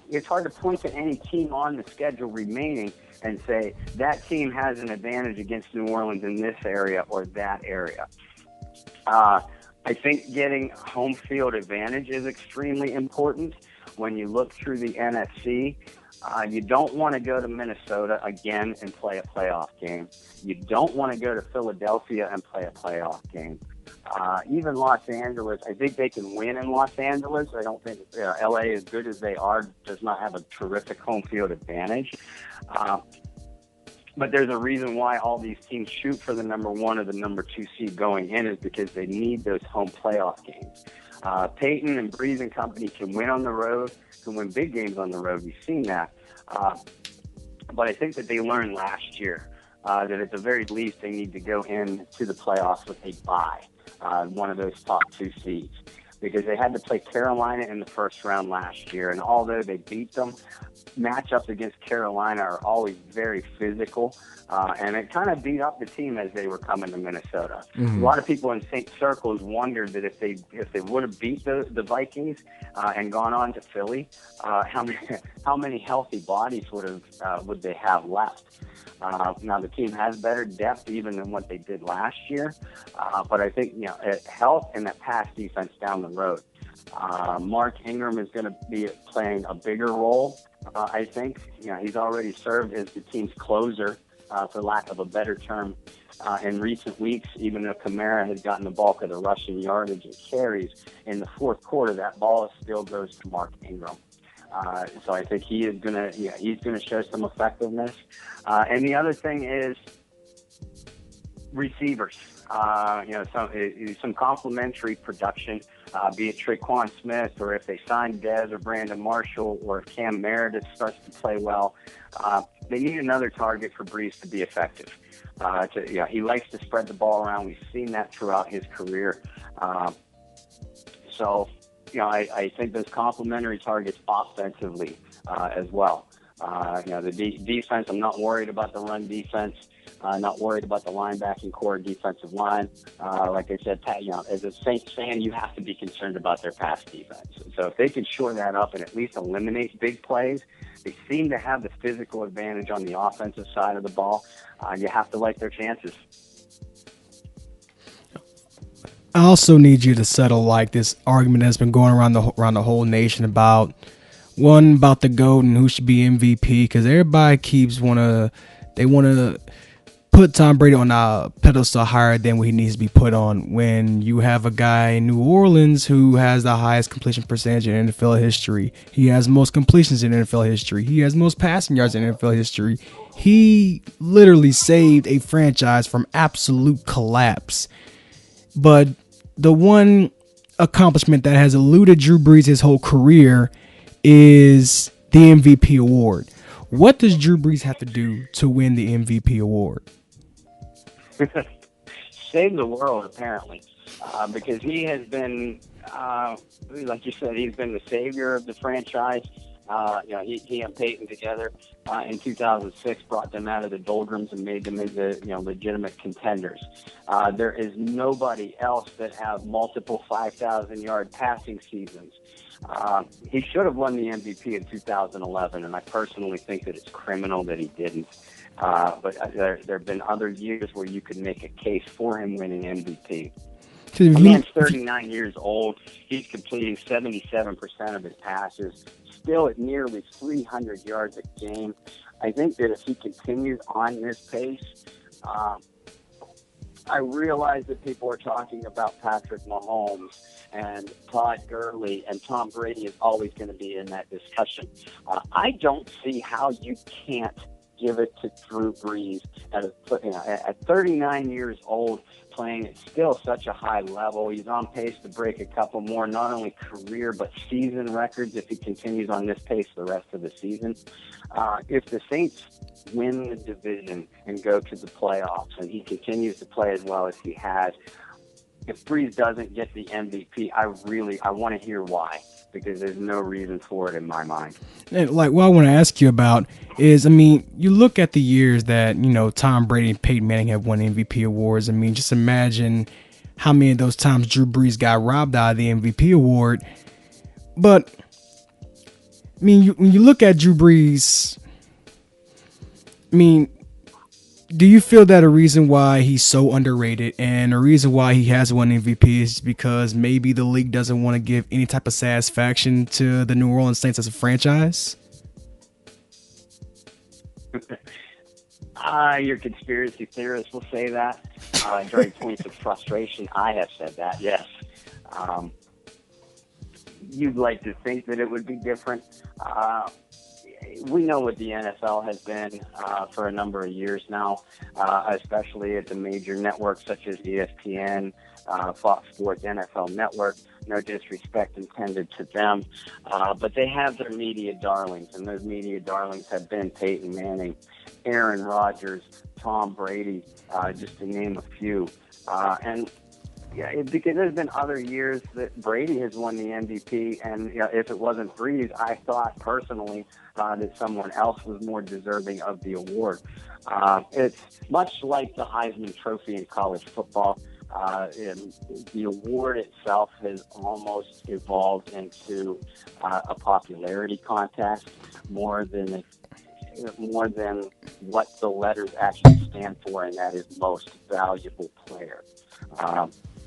It's hard to point to any team on the schedule remaining and say that team has an advantage against New Orleans in this area or that area. I think getting home field advantage is extremely important. When you look through the NFC, you don't want to go to Minnesota again and play a playoff game. You don't want to go to Philadelphia and play a playoff game. Even Los Angeles, I think they can win in Los Angeles. I don't think LA, as good as they are, does not have a terrific home field advantage. But there's a reason why all these teams shoot for the number 1 or the number 2 seed going in, is because they need those home playoff games. Peyton and Brees and company can win on the road, can win big games on the road. We've seen that. But I think that they learned last year that at the very least they need to go into the playoffs with a bye, one of those top 2 seeds, because they had to play Carolina in the first round last year. And although they beat them, matchups against Carolina are always very physical, and it kind of beat up the team as they were coming to Minnesota. Mm-hmm. A lot of people in St. Circles wondered that if they would have beat the Vikings and gone on to Philly, how many healthy bodies would they have left? Now the team has better depth even than what they did last year, but I think health and that pass defense down the road. Mark Ingram is going to be playing a bigger role. I think he's already served as the team's closer, for lack of a better term, in recent weeks. Even though Kamara has gotten the bulk of the rushing yardage and carries in the fourth quarter, that ball still goes to Mark Ingram. So I think he's gonna show some effectiveness. And the other thing is receivers. Some complementary production, be it Traquan Smith, or if they sign Dez or Brandon Marshall, or if Cam Meredith starts to play well. They need another target for Brees to be effective. He likes to spread the ball around. We've seen that throughout his career. I think those complementary targets offensively as well. The defense, I'm not worried about the run defense. Not worried about the linebacking core, defensive line. Like I said, Pat, as a Saints fan, you have to be concerned about their pass defense. So if they can shore that up and at least eliminate big plays, they seem to have the physical advantage on the offensive side of the ball. You have to like their chances. I also need you to settle this argument that's been going around the whole nation about the GOAT and who should be MVP, because everybody want to put Tom Brady on a pedestal higher than what he needs to be put on, when you have a guy in New Orleans who has the highest completion percentage in NFL history. He has most completions in NFL history. He has most passing yards in NFL history. He literally saved a franchise from absolute collapse. But the one accomplishment that has eluded Drew Brees his whole career is the MVP award. What does Drew Brees have to do to win the MVP award? Save the world, apparently, because he has been, like you said, he's been the savior of the franchise. He and Peyton together in 2006 brought them out of the doldrums and made them into legitimate contenders. There is nobody else that have multiple 5,000-yard passing seasons. He should have won the MVP in 2011, and I personally think that it's criminal that he didn't. But there have been other years where you could make a case for him winning MVP. A man's 39 years old. He's completing 77% of his passes, still at nearly 300 yards a game. I think that if he continues on this pace, I realize that people are talking about Patrick Mahomes and Todd Gurley, and Tom Brady is always going to be in that discussion. I don't see how you can't give it to Drew Brees at 39 years old, playing at still such a high level. He's on pace to break a couple more, not only career, but season records if he continues on this pace the rest of the season. If the Saints win the division and go to the playoffs, and he continues to play as well as he has, if Brees doesn't get the MVP, I want to hear why, because there's no reason for it in my mind. And like what I want to ask you about is, I mean, you look at the years that, Tom Brady and Peyton Manning have won MVP awards. I mean, just imagine how many of those times Drew Brees got robbed out of the MVP award. But, I mean, when you look at Drew Brees, I mean, do you feel that a reason why he's so underrated and a reason why he has won MVP is because maybe the league doesn't want to give any type of satisfaction to the New Orleans Saints as a franchise? Your conspiracy theorists will say that. During points of frustration, I have said that, yes. You'd like to think that it would be different. We know what the NFL has been for a number of years now, especially at the major networks such as ESPN, Fox Sports, NFL Network. No disrespect intended to them, but they have their media darlings, and those media darlings have been Peyton Manning, Aaron Rodgers, Tom Brady, just to name a few. Because there's been other years that Brady has won the MVP, and if it wasn't Brees, I thought personally that someone else was more deserving of the award. It's much like the Heisman Trophy in college football. The award itself has almost evolved into a popularity contest more than what the letters actually stand for, and that is most valuable player.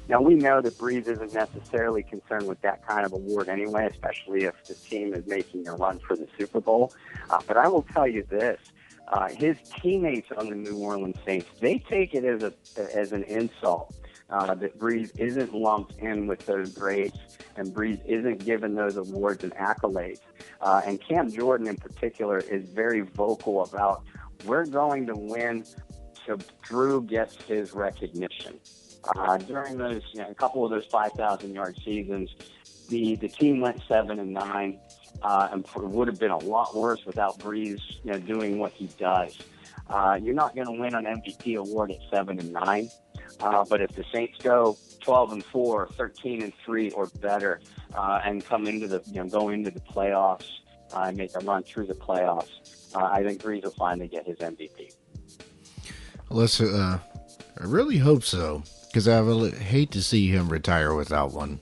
Now, we know that Brees isn't necessarily concerned with that kind of award anyway, especially if the team is making a run for the Super Bowl. But I will tell you this. His teammates on the New Orleans Saints, they take it as an insult that Brees isn't lumped in with those grades and Brees isn't given those awards and accolades. And Cam Jordan in particular is very vocal about, we're going to win so Drew gets his recognition. During those, a couple of those 5,000-yard seasons, the team went 7-9, and it would have been a lot worse without Brees, doing what he does. You're not going to win an MVP award at 7-9, but if the Saints go 12-4, 13-3, or better, and come into go into the playoffs and make a run through the playoffs, I think Brees will finally get his MVP. I really hope so, because I would hate to see him retire without one.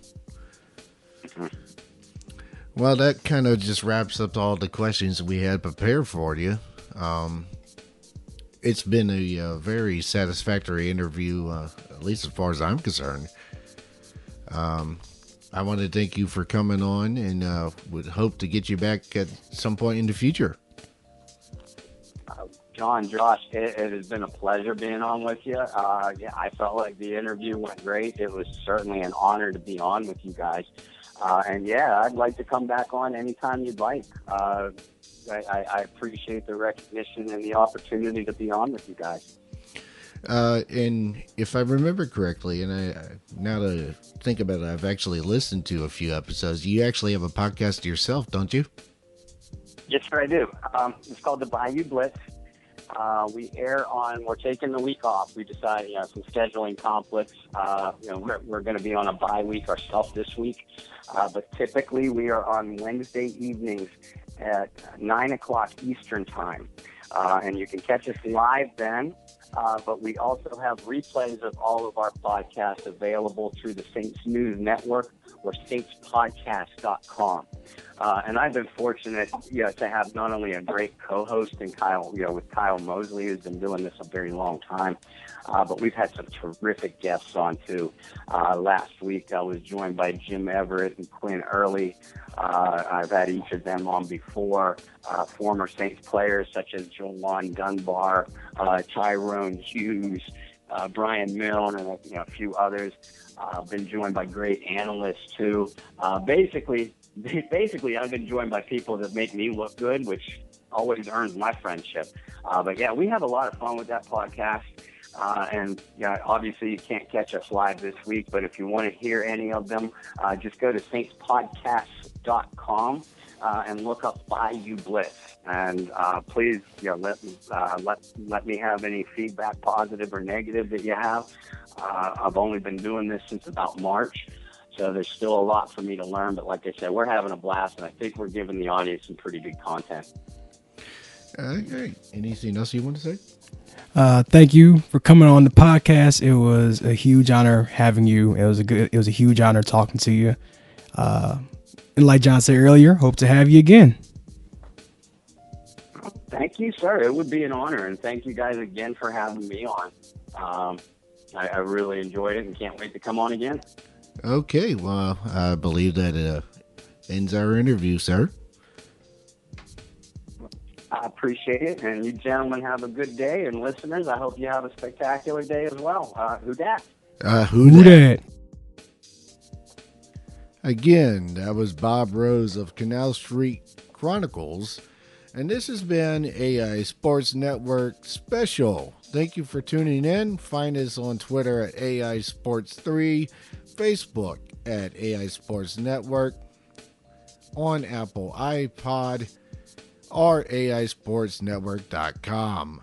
Well, that kind of just wraps up all the questions we had prepared for you. It's been a very satisfactory interview, at least as far as I'm concerned. I want to thank you for coming on, and would hope to get you back at some point in the future. Josh, it has been a pleasure being on with you. I felt like the interview went great. It was certainly an honor to be on with you guys. I'd like to come back on anytime you'd like. I appreciate the recognition and the opportunity to be on with you guys. And if I remember correctly, and now that I think about it, I've actually listened to a few episodes. You actually have a podcast yourself, don't you? Yes, sir, I do. It's called the Bayou Blitz. We're taking the week off. We decided, some scheduling conflicts. We're going to be on a bye week ourselves this week. But typically we are on Wednesday evenings at 9 o'clock Eastern time. And you can catch us live then. But we also have replays of all of our podcasts available through the Saints News Network or saintspodcast.com. And I've been fortunate, to have not only a great co-host in Kyle, with Kyle Mosley, who's been doing this a very long time, but we've had some terrific guests on too. Last week I was joined by Jim Everett and Quinn Early. I've had each of them on before. Former Saints players such as Jolon Dunbar, Tyrone Hughes, Brian Milne, and a few others. Been joined by great analysts too. Basically, I've been joined by people that make me look good, which always earns my friendship. But yeah, we have a lot of fun with that podcast. And obviously you can't catch us live this week, but if you want to hear any of them, just go to saintspodcasts.com and look up Bayou Blitz. And please, let me have any feedback, positive or negative, that you have. I've only been doing this since about March, so there's still a lot for me to learn. But like I said, we're having a blast, and I think we're giving the audience some pretty good content. Okay. Anything else you want to say? Thank you for coming on the podcast. It was a huge honor having you. It was a huge honor talking to you. And like John said earlier, hope to have you again. Thank you, sir. It would be an honor, and thank you guys again for having me on. I really enjoyed it and can't wait to come on again. Okay, well, I believe that ends our interview, sir. I appreciate it, and you gentlemen have a good day, and listeners, I hope you have a spectacular day as well. Who dat? Who dat? Again, that was Bob Rose of Canal Street Chronicles, and this has been AI Sports Network Special. Thank you for tuning in. Find us on Twitter at AI Sports 3, Facebook at AI Sports Network, on Apple iPod, or AISportsNetwork.com.